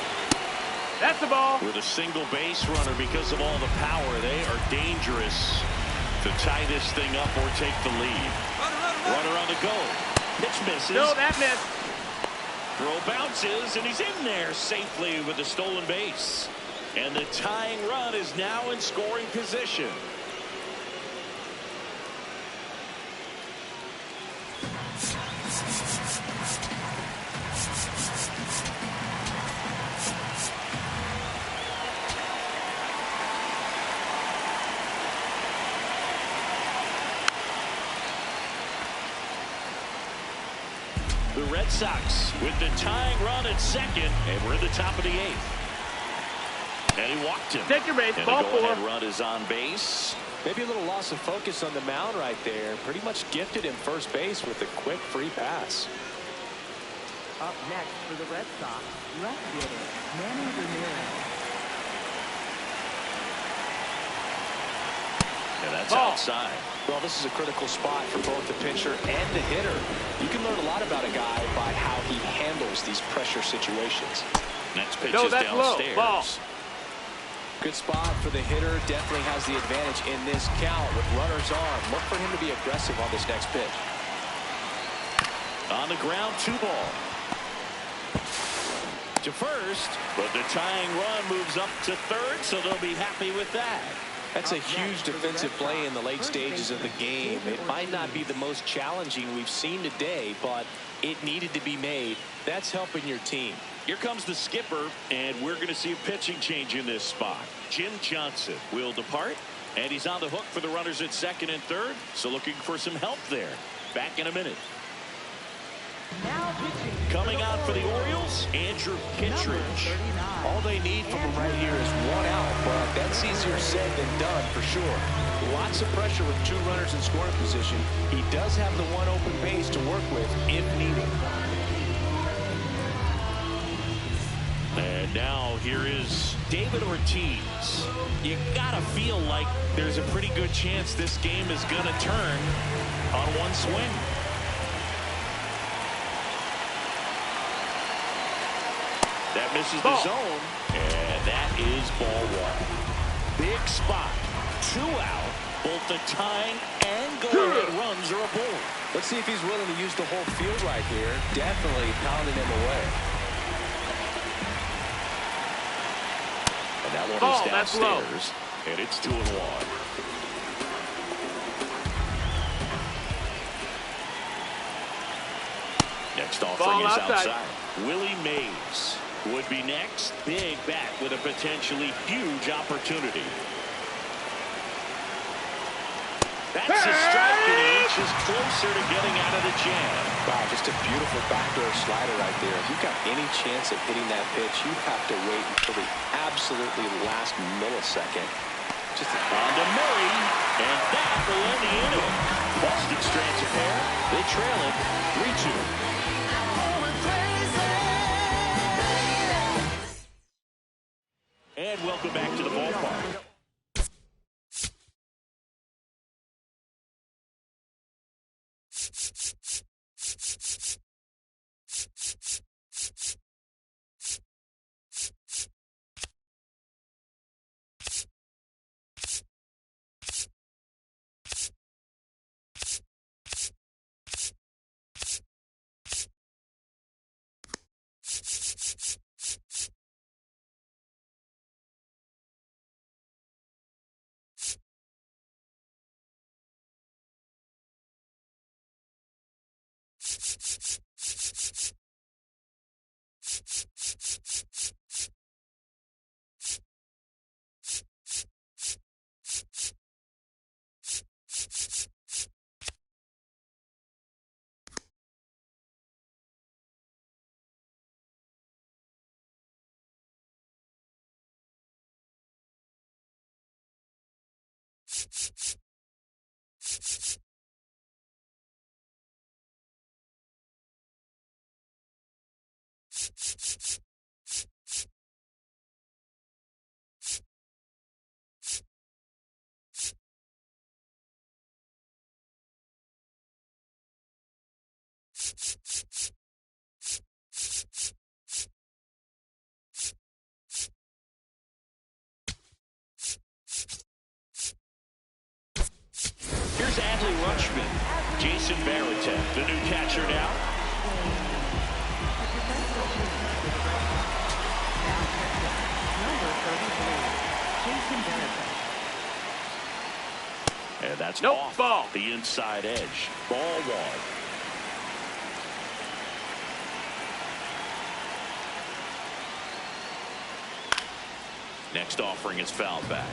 S6: That's the ball.
S1: With a single base runner, because of all the power, they are dangerous to tie this thing up or take the lead. Runner on the go. Pitch misses.
S6: No, that missed.
S1: Throw bounces, and he's in there safely with the stolen base. And the tying run is now in scoring position. Red Sox with the tying run at second, and we're in the top of the 8th. And he walked him.
S6: Take your base.
S1: And
S6: Ball
S1: the
S6: 4.
S1: go-ahead run is on base.
S4: Maybe a little loss of focus on the mound right there. Pretty much gifted him first base with a quick free pass.
S5: Up next for the Red Sox, left fielder Manny Ramirez.
S1: And that's
S6: Ball.
S1: outside.
S4: Well, this is a critical spot for both the pitcher and the hitter. You can learn a lot about a guy by how he handles these pressure situations.
S1: Next pitch
S6: No,
S1: is
S6: that's low.
S1: downstairs.
S6: Ball.
S4: Good spot for the hitter. Definitely has the advantage in this count with runners on. Look for him to be aggressive on this next pitch.
S1: On the ground, 2 ball. To first, but the tying run moves up to third, so they'll be happy with that.
S4: That's a huge defensive play in the late stages of the game. It might not be the most challenging we've seen today, but it needed to be made. That's helping your team.
S1: Here comes the skipper, and we're going to see a pitching change in this spot. Jim Johnson will depart, and he's on the hook for the runners at second and third, so looking for some help there. Back in a minute.
S5: Now pitching.
S1: Coming out for the Orioles, Andrew Kittredge.
S4: All they need from him right here is 1 out, but that's easier said than done for sure. Lots of pressure with 2 runners in scoring position. He does have the 1 open base to work with if needed.
S1: And now here is David Ortiz. You gotta feel like there's a pretty good chance this game is gonna turn on one swing. That misses the zone, and that is ball 1. Big spot, 2 out. Both the tying and go-ahead runs are aboard.
S4: Let's see if he's willing to use the whole field right here. Definitely pounding him away.
S1: And that one
S6: Ball,
S1: is
S6: that's low.
S1: downstairs, and it's 2-1. Next offering
S6: Ball
S1: is
S6: outside.
S1: Willie Mays would be next. Big bat with a potentially huge opportunity. That's a strike, and he inches closer to getting out of the jam.
S4: Wow, just a beautiful backdoor slider right there. If you've got any chance of hitting that pitch, you have to wait until the absolutely last millisecond. Just
S1: on to Murray, and that will end the inning. Boston strands a pair. They trail it 3-2. And welcome back to the ballpark. Here's Adley Rutschman. Jason Varitek, the new catcher now.
S5: Number 33, Jason Varitek.
S1: And that's
S6: Nope,
S1: off
S6: ball.
S1: the inside edge. Ball 1. Next offering is fouled back.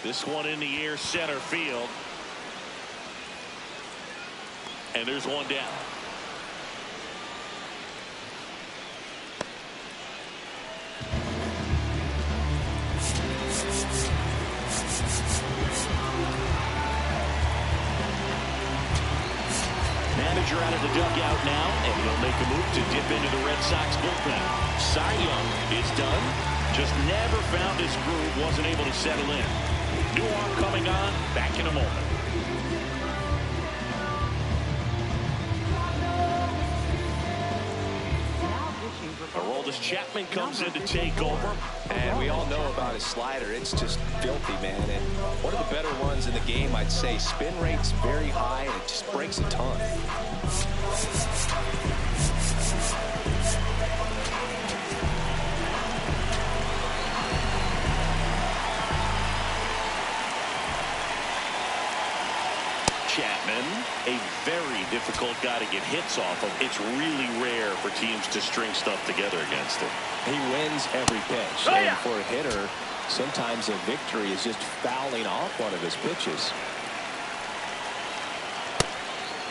S1: This one in the air, center field. And there's one down. Manager out of the dugout now, and he'll make a move to dip into the Red Sox bullpen. Cy Young is done. Just never found his groove, wasn't able to settle in. New arm coming on, back in a moment. Aroldis Chapman comes in to take over.
S4: And we all know about his slider. It's just filthy, man. And one of the better ones in the game, I'd say. Spin rate's very high, and it just breaks a ton.
S1: Chapman, a very difficult guy to get hits off of. It's really rare for teams to string stuff together against him.
S4: He wins every pitch.
S6: Oh,
S4: and
S6: yeah.
S4: for a hitter, sometimes a victory is just fouling off one of his pitches.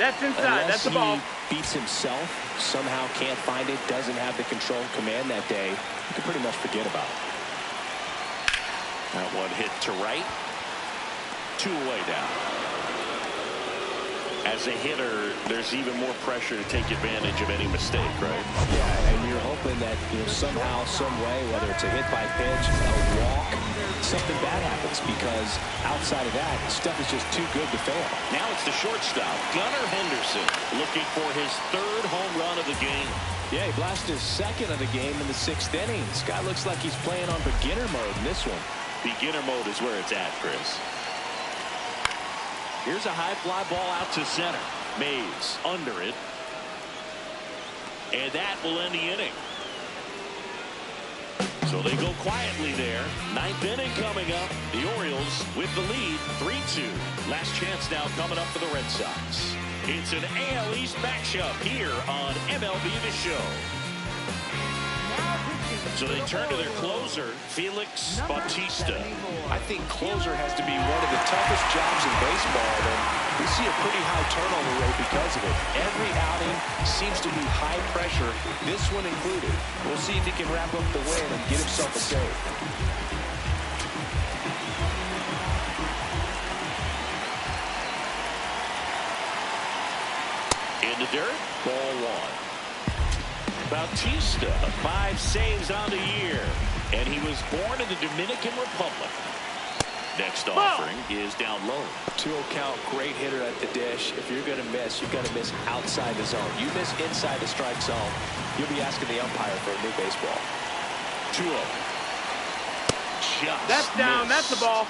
S6: That's inside. That's the ball.
S4: He beats himself, somehow can't find it, doesn't have the control and command that day, you can pretty much forget about it.
S1: That one hit to right. 2 away down. As a hitter, there's even more pressure to take advantage of any mistake, right?
S4: Yeah, and you're hoping that somehow, some way, whether it's a hit by pitch, a walk, something bad happens, because outside of that, stuff is just too good to fail.
S1: Now it's the shortstop, Gunnar Henderson, looking for his 3rd home run of the game.
S4: Yeah, he blasted his 2nd of the game in the 6th inning. This guy looks like he's playing on beginner mode in this one.
S1: Beginner mode is where it's at, Chris. Here's a high fly ball out to center. Mays under it. And that will end the inning. So they go quietly there. 9th inning coming up. The Orioles with the lead, 3-2. Last chance now coming up for the Red Sox. It's an AL East matchup here on MLB The Show. So they turn to their closer, Felix Bautista.
S4: I think closer has to be one of the toughest jobs in baseball, and we see a pretty high turnover rate because of it. Every outing seems to be high pressure, this one included. We'll see if he can wrap up the win and get himself a save.
S1: In the dirt, ball 1. Bautista, 5 saves on the year, and he was born in the Dominican Republic. Next offering is down low.
S4: 2-0 count, great hitter at the dish. If you're going to miss, you've got to miss outside the zone. You miss inside the strike zone, you'll be asking the umpire for a new baseball.
S1: 2-0. Just
S6: That's down.
S1: missed.
S6: That's the ball.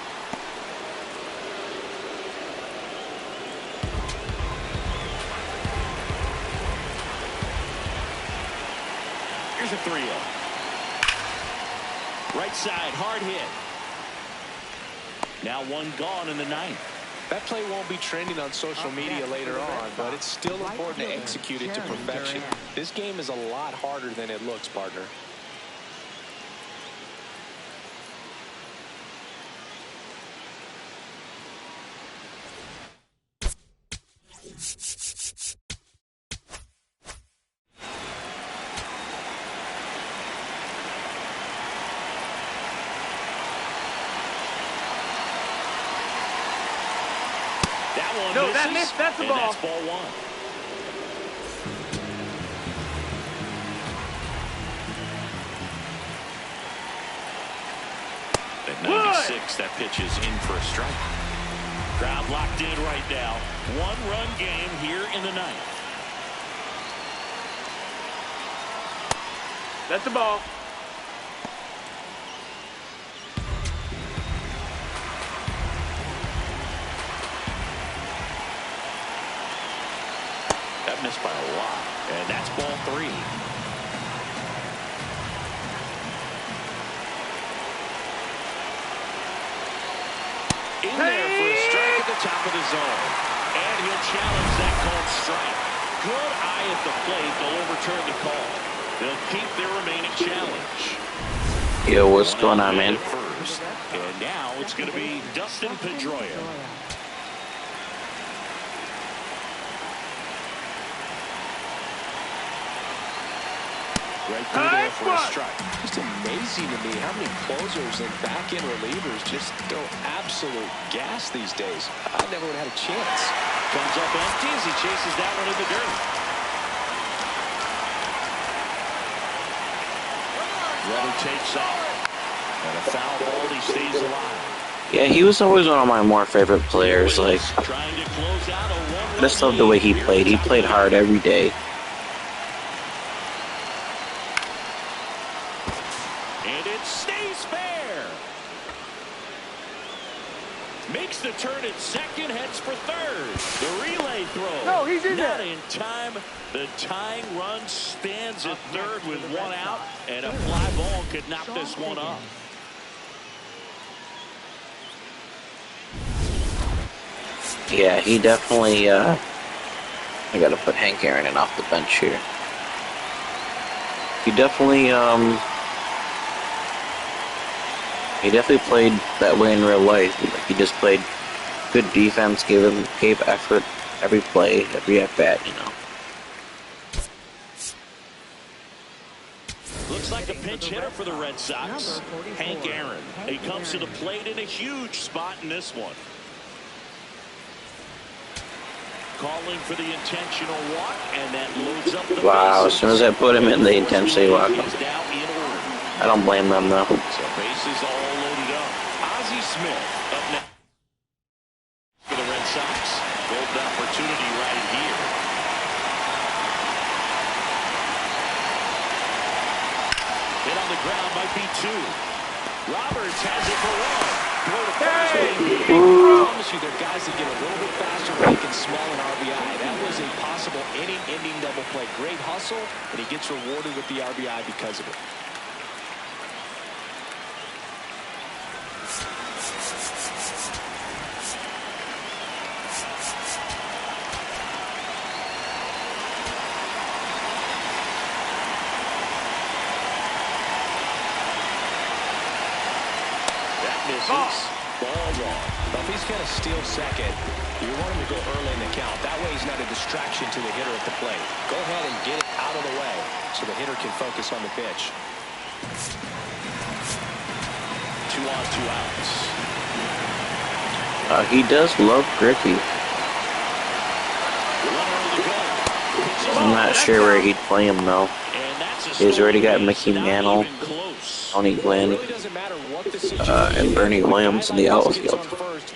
S1: Here's a 3-0. Right side, hard hit. Now 1 gone in the 9th.
S4: That play won't be trending on social media later on, but it's still important to execute it to perfection. This game is a lot harder than it looks, partner.
S1: That one
S6: No,
S1: misses,
S6: that missed. That's the
S1: and
S6: ball.
S1: That's ball 1. At 96, that pitch is in for a strike. Crowd locked in right now. 1-run game here in the 9th.
S6: That's the ball.
S1: That missed by a lot, and that's ball 3. In there for a strike at the top of the zone, and he'll challenge that called strike. Good eye at the plate. They'll overturn the call. They'll keep their remaining challenge.
S7: Yo, what's going on, man?
S1: First. first. And now it's going to be Dustin Pedroia.
S4: Right through there for a strike. Just amazing to me how many closers and back-end relievers just throw absolute gas these days. I never would have had a chance.
S1: Comes up empty as he chases that one in the dirt. Runner takes off. And a foul ball, he stays alive.
S7: Yeah, he was always one of my more favorite players. Like, I just love the way he played. He played hard every day.
S1: And it stays fair. Makes the turn at second, heads for third. The relay throw.
S6: No, he's in
S1: Not
S6: there.
S1: in time. The tying run stands at third with one out, and a fly ball could knock this one off.
S7: Yeah, he definitely, I gotta put Hank Aaron in off the bench here. He definitely played that way in real life. Like, he just played good defense, gave effort every play, every at bat, you know.
S1: Looks like a pinch hitter for the Red Sox. Hank Aaron. He comes to the plate in a huge spot in this one. Calling for the intentional walk, and that loads up the
S7: Wow,
S1: bases.
S7: as soon as I put him in, they intentionally walked him.
S1: Is now in order.
S7: I don't blame them, though.
S1: So bases all loaded up. Ozzie Smith up next for the Red Sox. Golden opportunity right here. Hit on the ground might be two. Roberts has it for one. Throw to first.
S4: I promise you, there are guys that get a little bit faster when they can smell an RBI. That was a possible inning-ending double play. Great hustle, and he gets rewarded with the RBI because of it. Ball one. Well, if he's going to steal second, you want him to go early in the count. That way he's not a distraction to the hitter at the plate. Go ahead and get it out of the way so the hitter can focus on the pitch.
S1: 2 on, 2 outs.
S7: He does love Griffey. I'm not sure where he'd play him, though. He's already got Mickey Mantle, Tony Gwynn, and Bernie Williams in the outfield.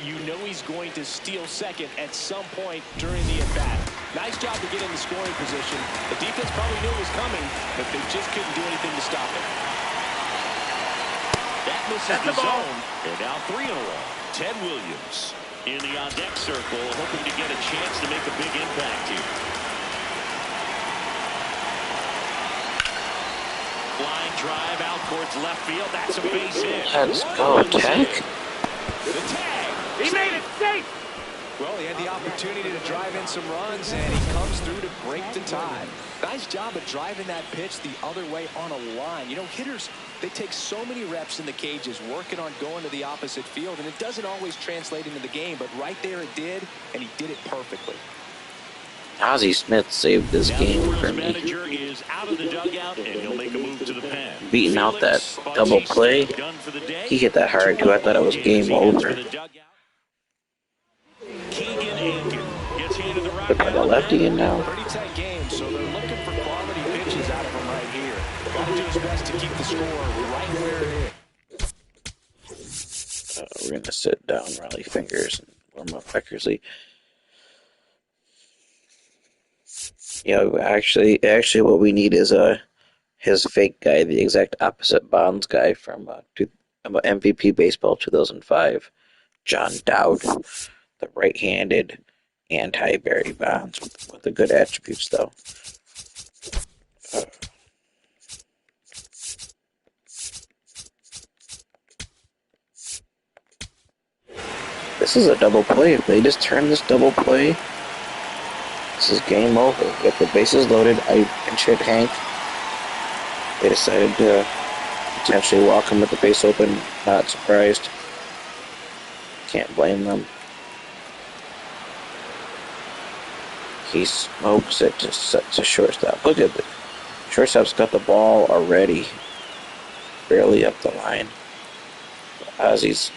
S4: You know he's going to steal second at some point during the at-bat. Nice job to get in the scoring position. The defense probably knew it was coming, but they just couldn't do anything to stop it.
S1: That misses the zone. And now 3 in a row. Ted Williams in the on-deck circle, hoping to get a chance to make a big impact here. Line drive out towards left field. That's a base hit.
S7: Let's go, Tank.
S1: The tag.
S6: He made it safe.
S4: Well, he had the opportunity to drive in some runs, and he comes through to break the tie. Nice job of driving that pitch the other way on a line. You know, hitters, they take so many reps in the cages working on going to the opposite field, and it doesn't always translate into the game, but right there it did, and he did it perfectly.
S7: Ozzie Smith saved this game for me.
S1: Manager is out of the dugout, and he'll make a move to the pen.
S7: Beating out that double play. He hit that hard, too. I thought it was game over. Look at the lefty in now.
S4: Pretty tight game, so they're looking for quality pitches out of him right here. Got to do his best to keep the score right where it is.
S7: We're going to sit down, rally fingers, and warm up Eckersley. Yeah, actually, what we need is his fake guy, the exact opposite Bonds guy from MVP Baseball 2005, John Dowd, the right-handed anti-Barry Bonds with the good attributes, though. This is a double play. If they just turn this double play, this is game over. With the bases loaded, I pinch hit Hank. They decided to potentially walk him with the base open. Not surprised. Can't blame them. He smokes it to shortstop. Look at it. Shortstop's got the ball already. Barely up the line. Ozzy's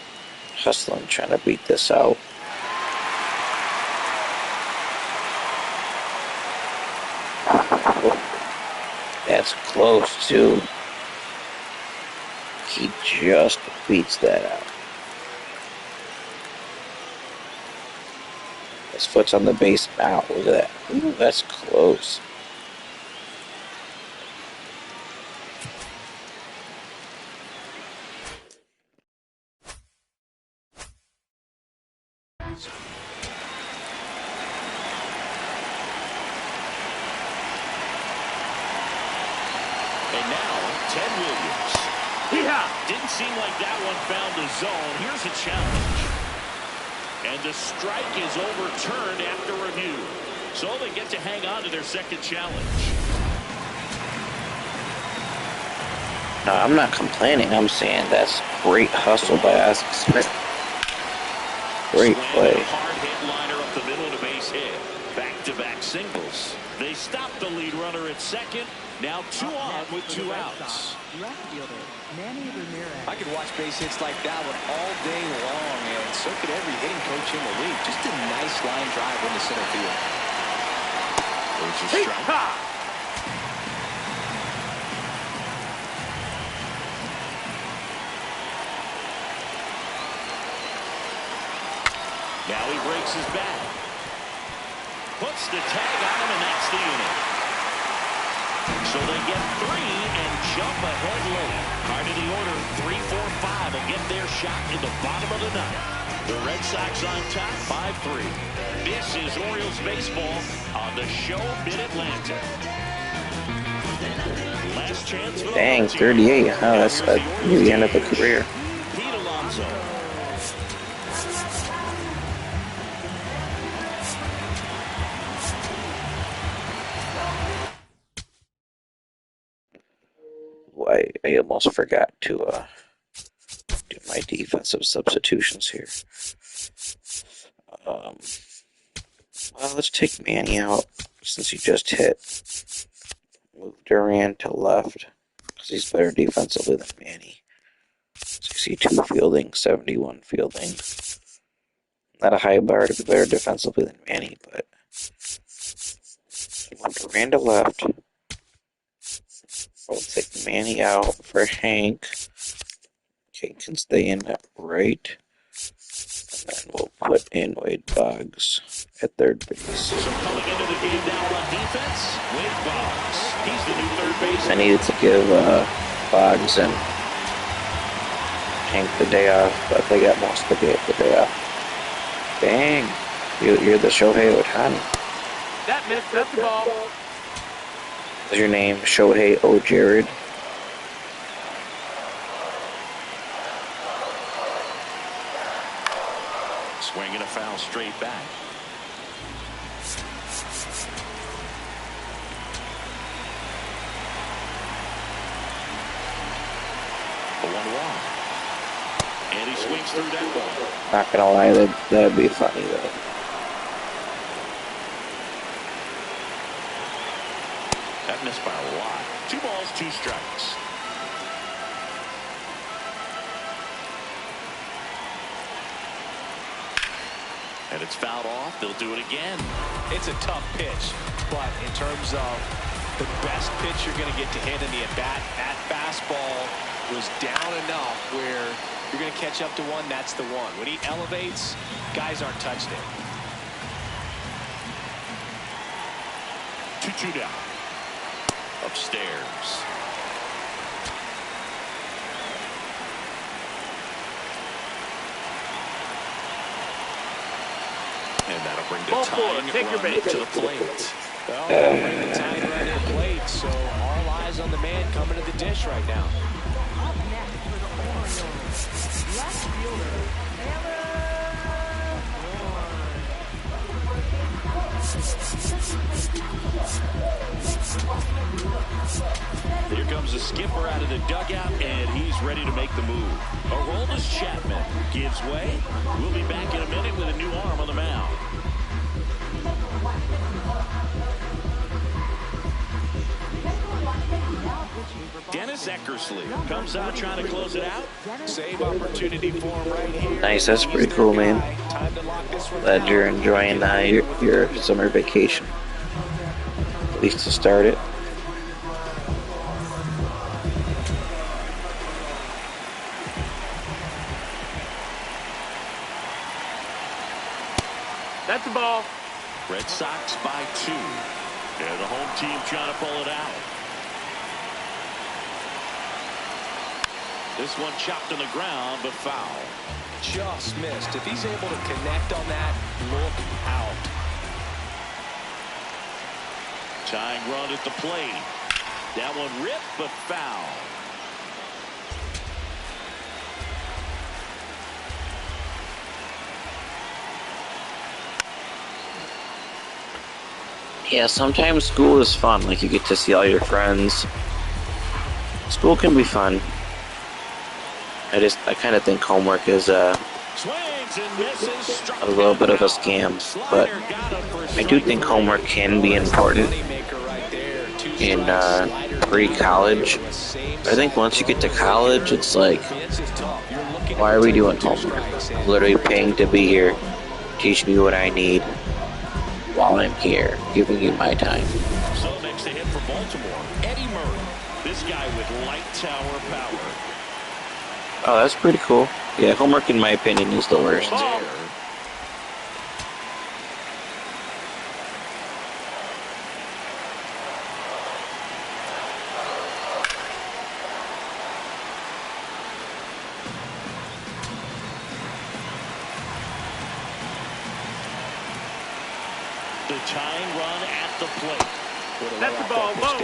S7: hustling, trying to beat this out. That's close, too. He just beats that out. His foot's on the base now. Look at that. Ooh, that's close.
S1: And now, Ted Williams. Yeah, didn't seem like that one found the zone. Here's a challenge. And the strike is overturned after review. So they get to hang on to their second challenge.
S7: No, I'm not complaining. I'm saying that's great hustle by Ozzie Smith. Great play.
S1: Hard hit liner up the middle to base hit. Back-to-back singles. They stop the lead runner at second. Now 2 on with 2 outs.
S4: I could watch base hits like that one all day long, and so could every hitting coach in the league. Just a nice line drive into center field.
S1: There's a strike. Now he breaks his bat. Puts the tag on him, and that's the inning. So they get 3 and jump ahead late. Part of the order, 3, 4, 5 will get their shot in the bottom of the ninth. The Red Sox on top, 5-3. This is Orioles baseball on the show Mid-Atlantic. Last chance for the
S7: Dang, 38. Huh? That's near the end of the career.
S1: Pete Alonso.
S7: I almost forgot to do my defensive substitutions here. Well, let's take Manny out since he just hit. Move Duran to left because he's better defensively than Manny. 62 fielding, 71 fielding. Not a high bar to be better defensively than Manny, but Duran to left. We'll take Manny out for Hank. Hank can stay in at right. And then we'll put in Wade Boggs at third base.
S1: So coming into the game down on defense, Wade Boggs. He's the new third baseman.
S7: I needed to give Boggs and Hank the day off, but they got most of the day off. Dang. You're the Shohei Ohtani.
S6: That missed. That's the ball.
S7: Is your name Shohei O. Jared?
S1: Swinging a foul straight back. The 1-1. And he swings through that ball.
S7: Not gonna lie, that'd be funny though.
S1: That missed by a lot. 2 balls, 2 strikes. And it's fouled off. They'll do it again.
S4: It's a tough pitch, but in terms of the best pitch you're going to get to hit in the at-bat, that fastball was down enough where you're going to catch up to one. That's the one. When he elevates, guys aren't touching it.
S1: 2-2 down. Upstairs. And that'll bring the tying run to the plate.
S4: Well, that'll bring the tying run to the plate, so all eyes on the man coming to the dish right now.
S5: Up next for the Orioles, left fielder, Taylor Ward.
S1: Here comes the skipper out of the dugout, and he's ready to make the move. Aroldis Chapman gives way. We'll be back in a minute with a new arm on the mound. Dennis Eckersley comes out trying to close it out.
S4: Save opportunity for him right here.
S7: Nice, that's pretty cool, man. Glad you're enjoying your summer vacation. At least to start it.
S6: That's the ball.
S1: Red Sox by 2. And the home team trying to pull it out. This one chopped on the ground, but foul.
S4: Just missed. If he's able to connect on that, look out.
S1: Tying run at the plate. That one ripped, but foul.
S7: Yeah, sometimes school is fun. Like, you get to see all your friends. School can be fun. I kind of think homework is a little bit of a scam, but I do think homework can be important in pre-college. I think once you get to college, it's like, why are we doing homework? I'm literally paying to be here, teach me what I need while I'm here, giving you my time.
S1: So next to hit for Baltimore, Eddie Murray. This guy with light tower power.
S7: Oh, that's pretty cool. Yeah, homework, in my opinion, is the worst.
S1: Oh. The tying run at the plate.
S6: That's the ball. Low.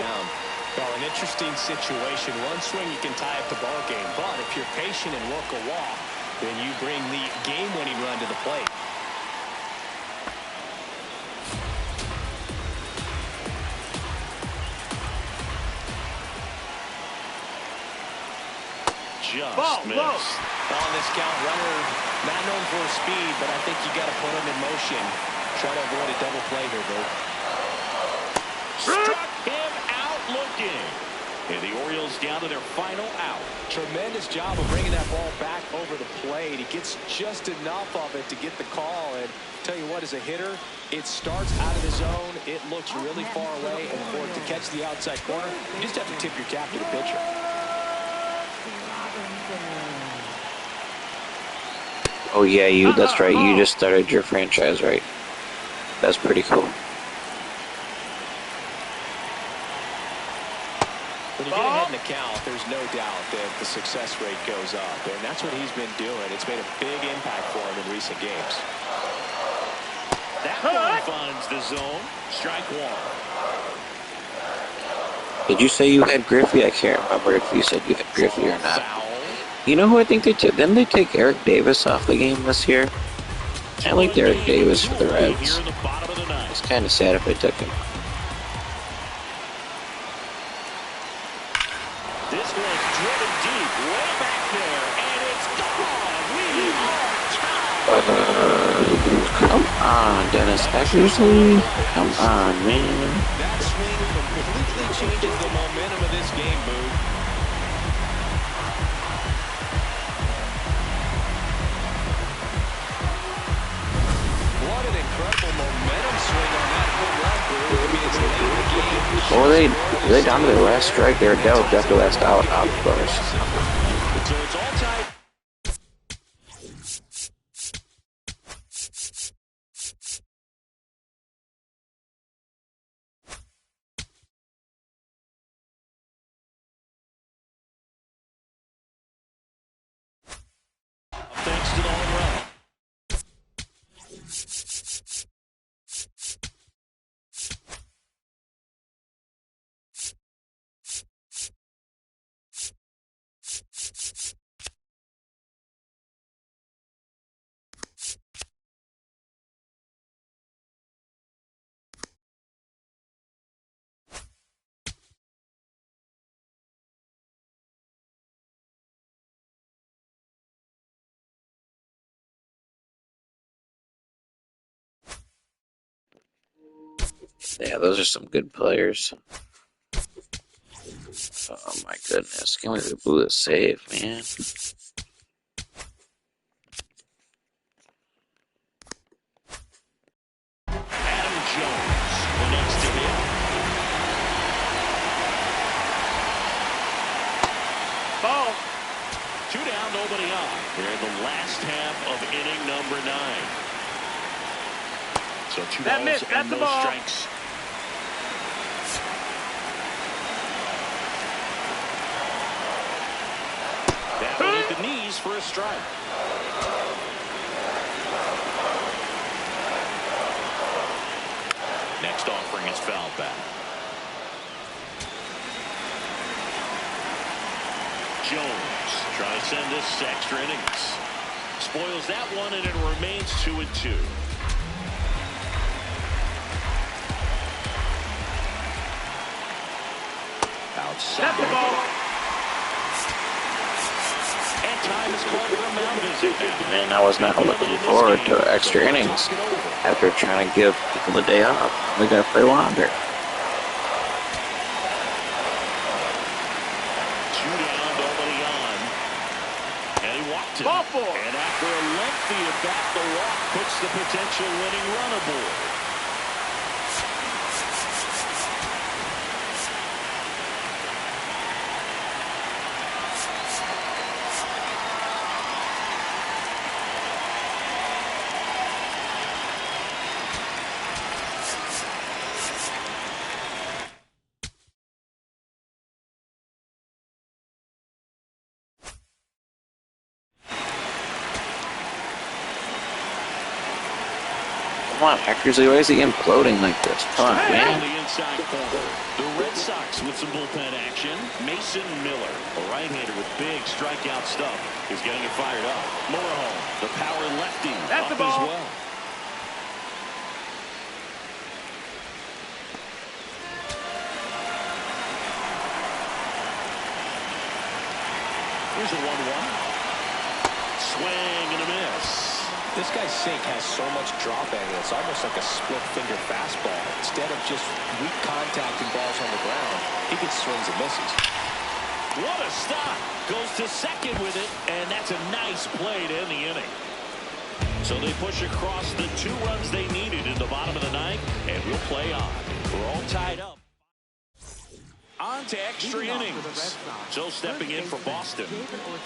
S4: Well, an interesting situation. One swing, you can tie up the ball game. But if you're patient and work a walk, then you bring the game-winning run to the plate.
S1: Just missed.
S4: On this count, runner not known for his speed, but I think you got to put him in motion. Try to avoid a double play here, Bert.
S1: Struck him out looking. And the Orioles down to their final out.
S4: Tremendous job of bringing that ball back over the plate. He gets just enough of it to get the call. And tell you what, as a hitter, it starts out of the zone. It looks really far away. And for it to catch the outside corner, you just have to tip your cap to the pitcher.
S7: Oh yeah, that's right. You just started your franchise, right? That's pretty cool.
S4: When you get ahead in the count, there's no doubt that the success rate goes up. And that's what he's been doing. It's made a big impact for him in recent games.
S1: That one finds the zone. Strike one.
S7: Did you say you had Griffey? I can't remember if you said you had Griffey or not.
S1: Foul.
S7: You know who I think they took? Didn't they take Eric Davis off the game this year? I liked Eric Davis for the Reds. It's kind of sad if they took him.
S1: This one's driven deep, way back there, and it's gone. We are tied.
S7: Come on, Dennis Eckersley. Come on, man.
S4: That swing completely changes the momentum of this game, Boo. What an incredible momentum swing on that home run, Boo. I mean, it's late in the game.
S7: Well, they down to their last strike. They're down after last out, of course.
S1: So it's all tied. Thanks to the home run.
S7: Yeah, those are some good players. Oh my goodness. Can't believe they blew the save, man.
S1: Adam Jones, the next to hit.
S6: Ball.
S1: 2 down, nobody on. We're in the last half of inning number 9. So 2
S6: That
S1: balls
S6: missed.
S1: and
S6: That's the
S1: no
S6: ball.
S1: strikes. That one hit the knees for a strike. Next offering is foul back. Jones trying to send this to extra innings. Spoils that one, and it remains 2-2. Outside.
S6: That's the ball.
S1: And time is called for a mound visit now.
S7: Man, I was not looking forward to extra innings after trying to give people the day off. We gotta play longer.
S1: 2 down, nobody on. And he walked it.
S6: Ball 4.
S1: And after a lengthy at-bat, the walk puts the potential winning run aboard.
S7: Come on, Eckersley, why is he imploding like this? Come on,
S1: On
S7: man.
S1: the inside corner. The Red Sox with some bullpen action. Mason Miller, a right-hander with big strikeout stuff, is getting it fired up. Moreholm, the power lefty,
S6: That's
S1: up
S6: the
S1: as
S6: ball.
S1: well. Here's a 1-1. Swing and a miss.
S4: This guy's sink has so much drop angle. It's almost like a split-finger fastball. Instead of just weak contact and balls on the ground, he gets swings and misses.
S1: What a stop. Goes to second with it, and that's a nice play to end the inning. So they push across the 2 runs they needed in the bottom of the 9th, and we'll play on. We're all tied up. On to extra innings. So stepping in for Boston,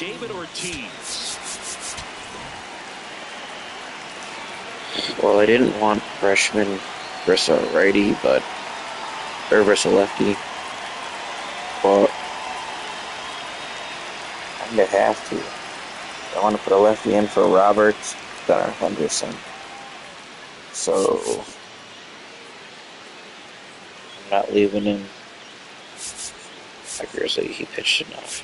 S1: David Ortiz.
S7: Well, I didn't want freshman versus a righty, or versus a lefty. But I'm gonna have to. I want to put a lefty in for Roberts, Gunnar Henderson. So I'm not leaving in Eckersley. He pitched enough.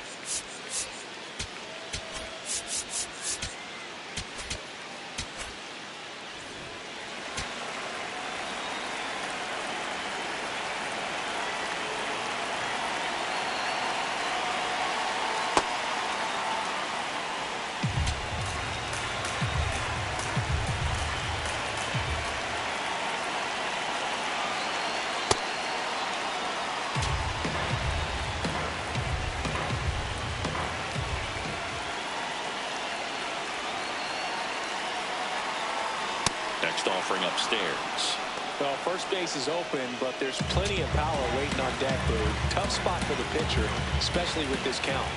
S1: Next offering upstairs.
S4: Well, first base is open, but there's plenty of power waiting on deck. A tough spot for the pitcher, especially with this count.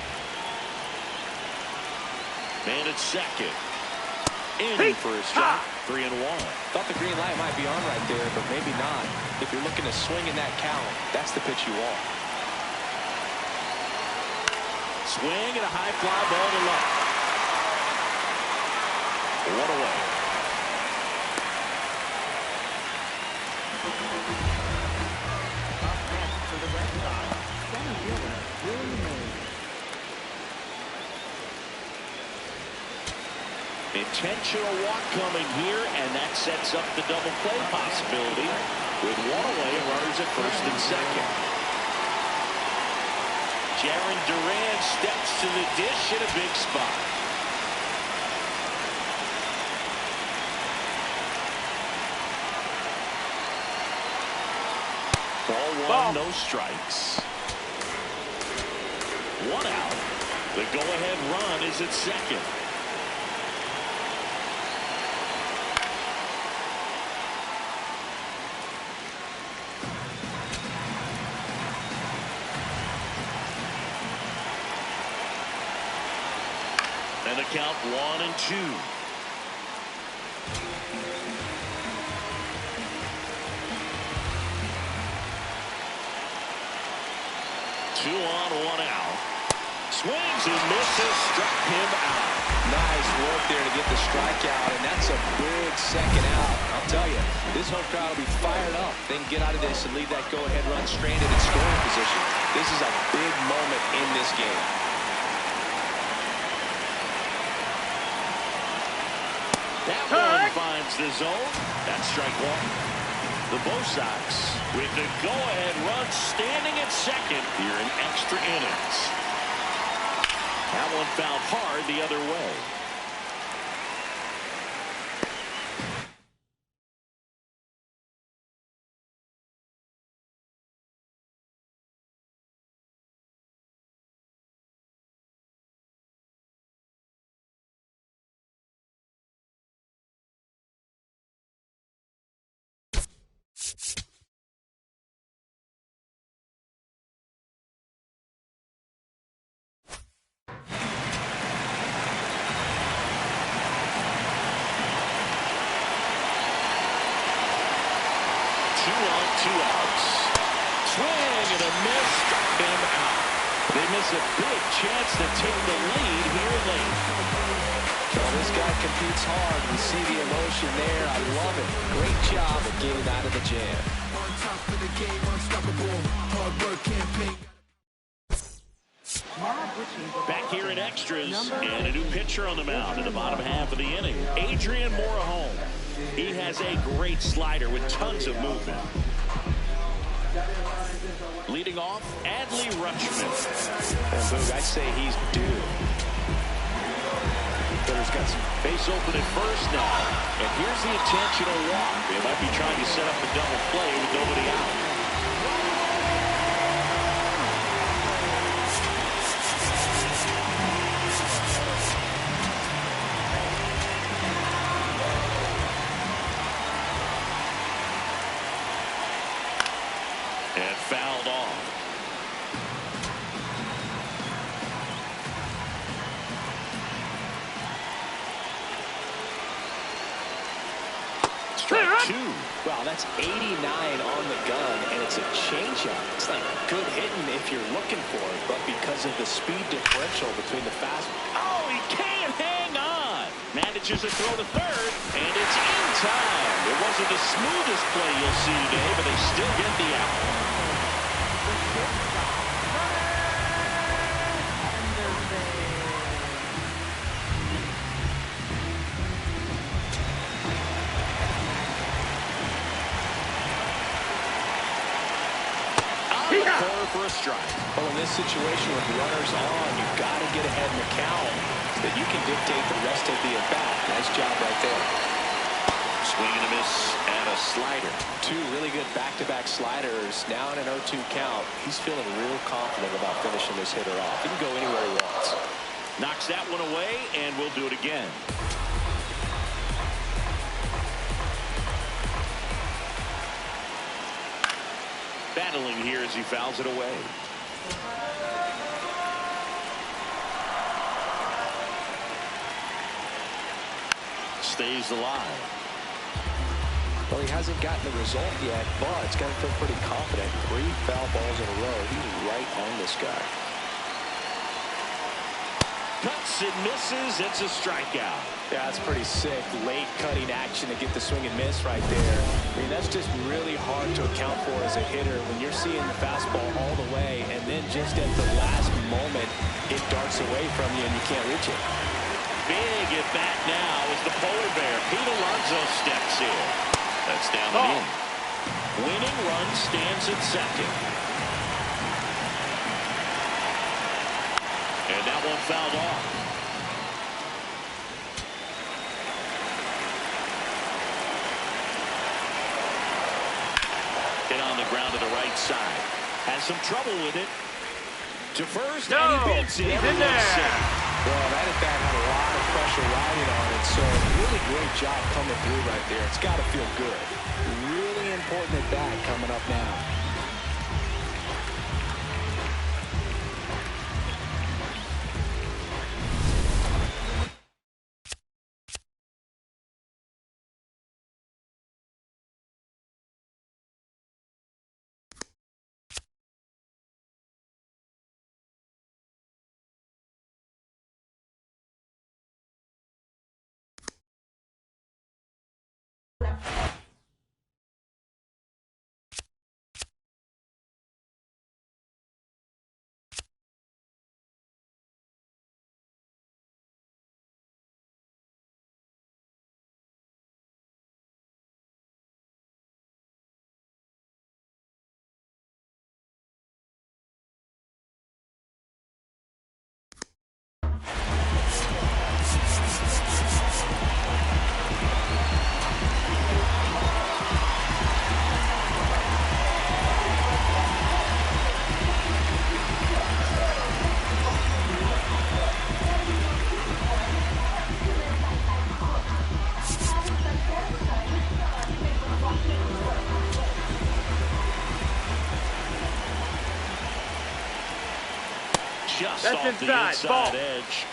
S1: Man at second. In for a strike. 3-1.
S4: Thought the green light might be on right there, but maybe not. If you're looking to swing in that count, that's the pitch you want.
S1: Swing and a high fly ball to left. 1 away.
S5: Up next for the Red Sox, center fielder Willie Mays.
S1: Intentional walk coming here, and that sets up the double play possibility with 1 away and runners at first and second. Jaron Duran steps to the dish in a big spot. 1, no strikes. 1 out. The go-ahead run is at second. And the count 1-2. 2 on, 1 out. Swings and misses, struck him out.
S4: Nice work there to get the strikeout, and that's a big second out. I'll tell you, this home crowd will be fired up. They can get out of this and leave that go-ahead run stranded in scoring position. This is a big moment in this game.
S1: That one finds the zone. That's strike 1. The Bo Sox with the go-ahead run standing at second here in extra innings. That one fouled hard the other way. Two outs. Swing and a miss, struck him out. They miss a big chance to take the lead here late.
S4: Well, this guy competes hard. We see the emotion there. I love it. Great job at getting out of the jam.
S3: On top of the game, unstoppable. Hard work campaign.
S1: Back here in extras, and a new pitcher on the mound in the bottom half of the inning. Adrian Morejon. He has a great slider with tons of movement. Leading off, Adley Rutschman.
S4: And Boog, I'd say he's due.
S1: Hitter's got some base open at first now. And here's the intentional walk. They might be trying to set up a double play with nobody out. And fouled off. Strike 2.
S4: Wow, that's 89 on the gun, and it's a changeup. It's like good hitting if you're looking for it, but because of the speed differential between the fastball.
S1: Oh, he can't hang on. Manages to throw to third, and it's in time. It wasn't the smoothest play you'll see today, but they still get the out. Corner for a strike.
S4: Well, in this situation with runners on, you've got to get ahead in the count so that you can dictate the rest of the at-bat. Nice job right there.
S1: Swing and a miss and a slider.
S4: 2 really good back-to-back sliders. Now in an 0-2 count. He's feeling real confident about finishing this hitter off. He can go anywhere he wants.
S1: Knocks that one away, and we'll do it again. Battling here as he fouls it away. Stays alive.
S4: Well, he hasn't gotten the result yet, but it's got to feel pretty confident. 3 foul balls in a row. He's right on this guy.
S1: Cuts and misses. It's a strikeout.
S4: Yeah, that's pretty sick. Late cutting action to get the swing and miss right there. I mean, that's just really hard to account for as a hitter when you're seeing the fastball all the way, and then just at the last moment, it darts away from you and you can't reach it.
S1: Big at bat now is the polar bear. Pete Alonso steps in. That's down and in. Winning run stands at second. And that one fouled off. Hit on the ground to the right side. Has some trouble with it. To first,
S6: No,
S1: and he bids it.
S6: he's in there.
S4: Well, that at bat had a lot of pressure riding on it, so really great job coming through right there. It's got to feel good. Really important at bat coming up now.
S1: Just
S6: That's
S1: off the
S6: inside.
S1: inside
S6: Ball.
S1: edge.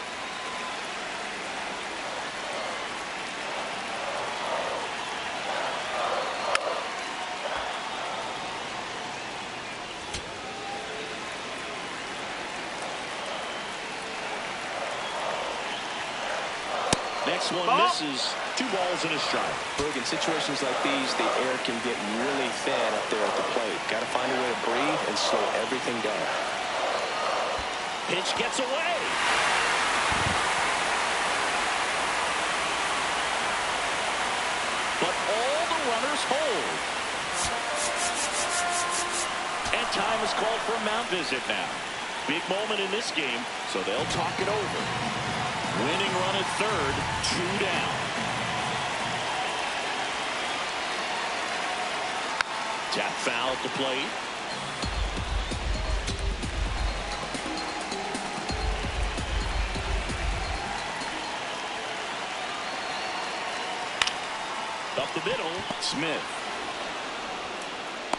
S1: Next one
S6: Ball.
S1: misses. 2 balls and a strike.
S4: Look, in situations like these, the air can get really thin up there at the plate. Got to find a way to breathe and slow everything down.
S1: Pitch gets away. But all the runners hold. And time is called for a mound visit now. Big moment in this game, so they'll talk it over. Winning run at third, 2 down. Tap foul at the plate. Up the middle, Smith.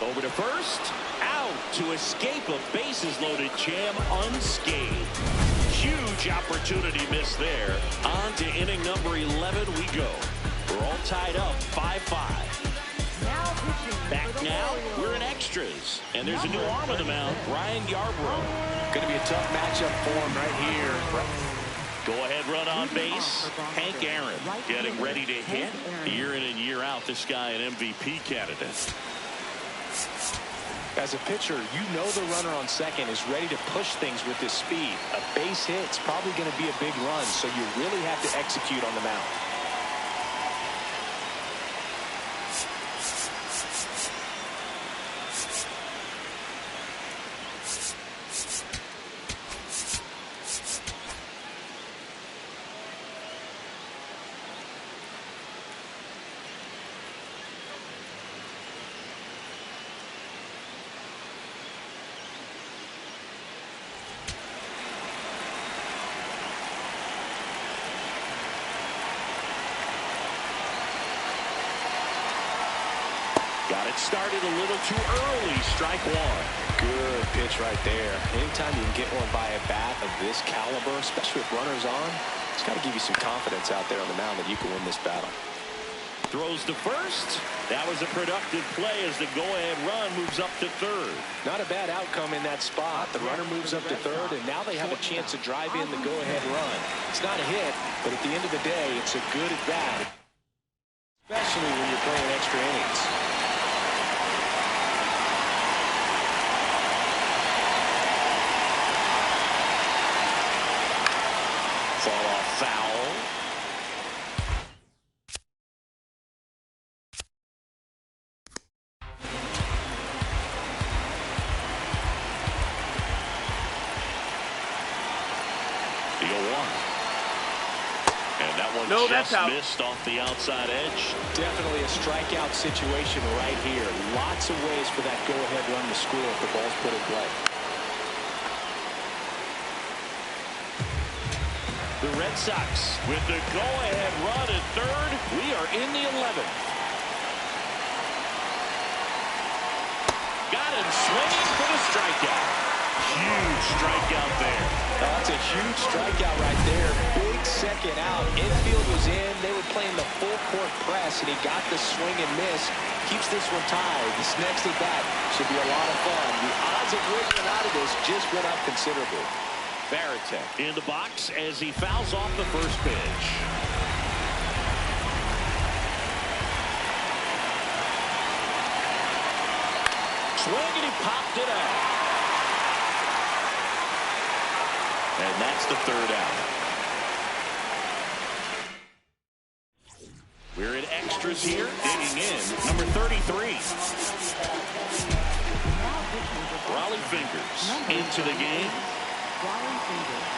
S1: Over to first, out to escape a bases-loaded jam unscathed. Huge opportunity missed there. On to inning number 11 we go. We're all tied up, 5-5. Back now, we're in extras. And there's a new arm of the mound, Ryan Yarbrough.
S4: Going to be a tough matchup for him right here.
S1: Go-ahead run on base, Hank Aaron getting ready to hit. Year in and year out, this guy an MVP candidate.
S4: As a pitcher, you know the runner on second is ready to push things with his speed. A base hit's probably going to be a big run, so you really have to execute on the mound.
S1: Got it started a little too early. Strike 1.
S4: Good pitch right there. Anytime you can get one by a bat of this caliber, especially with runners on, it's got to give you some confidence out there on the mound that you can win this battle.
S1: Throws to first. That was a productive play as the go-ahead run moves up to third.
S4: Not a bad outcome in that spot. The runner moves up to third, and now they have a chance to drive in the go-ahead run. It's not a hit, but at the end of the day, it's a good at bat, especially when you're playing extra innings.
S1: Fall off foul. The 0-1. And that one
S6: No, that's
S1: just
S6: out.
S1: missed off the outside edge.
S4: Definitely a strikeout situation right here. Lots of ways for that go-ahead run to score if the ball's put in play.
S1: The Red Sox with the go-ahead run at third. We are in the 11th. Got him swinging for the strikeout. Huge strikeout there.
S4: That's a huge strikeout right there. Big second out. Infield was in. They were playing the full court press, and he got the swing and miss. Keeps this one tied. This next at bat should be a lot of fun. The odds of wiggling out of this just went up considerably.
S1: Varitek in the box as he fouls off the first pitch. Swing, and he popped it out. And that's the third out. We're in extras here. Digging in, number 33. Raleigh Fingers into the game.
S5: Raleigh Fingers.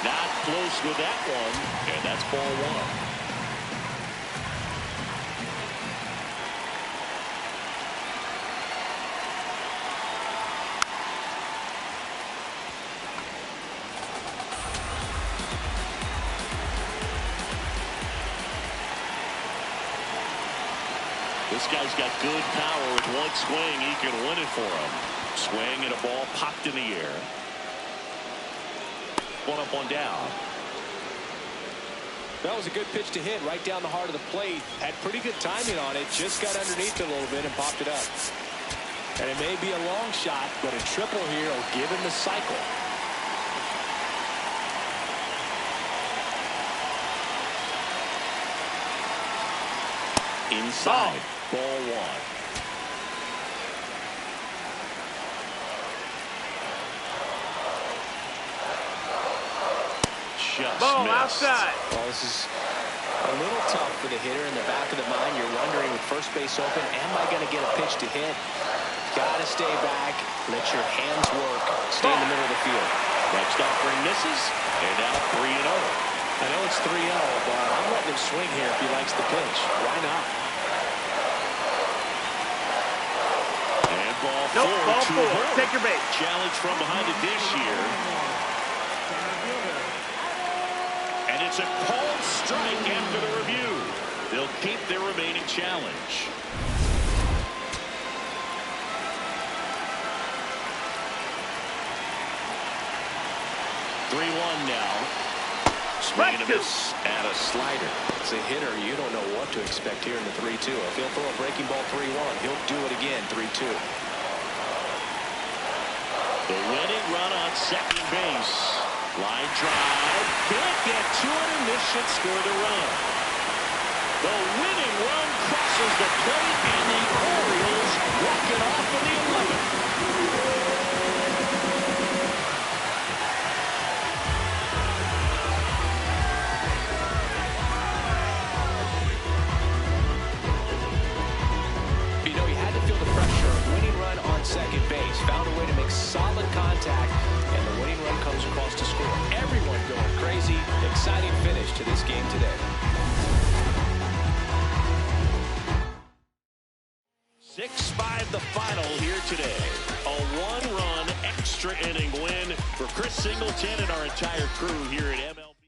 S1: Not close with that one, and that's ball one. This guy's got good power. With one swing, he can win it for him. Swing and a ball popped in the air. One up, one down.
S4: That was a good pitch to hit right down the heart of the plate. Had pretty good timing on it. Just got underneath it a little bit and popped it up. And it may be a long shot, but a triple here will give him the cycle.
S1: Inside. Ball one. Just
S6: Ball
S1: missed.
S6: outside.
S4: Well, this is a little tough for the hitter. In the back of the mind, you're wondering with first base open, am I going to get a pitch to hit? Got to stay back. Let your hands work. Stay in the middle of the field.
S1: Next offering misses, and now 3-0.
S4: I know it's 3-0, but I'm letting him swing here if he likes the pitch. Why not?
S1: And ball
S6: Nope,
S1: four
S6: ball
S1: to
S6: four.
S1: Hurd.
S6: Take your bait.
S1: Challenge from behind the dish here. And it's a called strike after the review. They'll keep their remaining challenge. Now. Swing and a miss and a slider.
S4: As a hitter, you don't know what to expect here in the 3-2. If he'll throw a breaking ball 3-1, he'll do it again 3-2.
S1: The winning run on second base. Line drive. Can't get to it, and this should score the run. The winning run crosses the plate, and the Orioles walk it off in the 11th.
S4: Second base, found a way to make solid contact, and the winning run comes across to score. Everyone going crazy. Exciting finish to this game today.
S1: 6-5 the final here today. A one-run extra inning win for Chris Singleton and our entire crew here at MLB.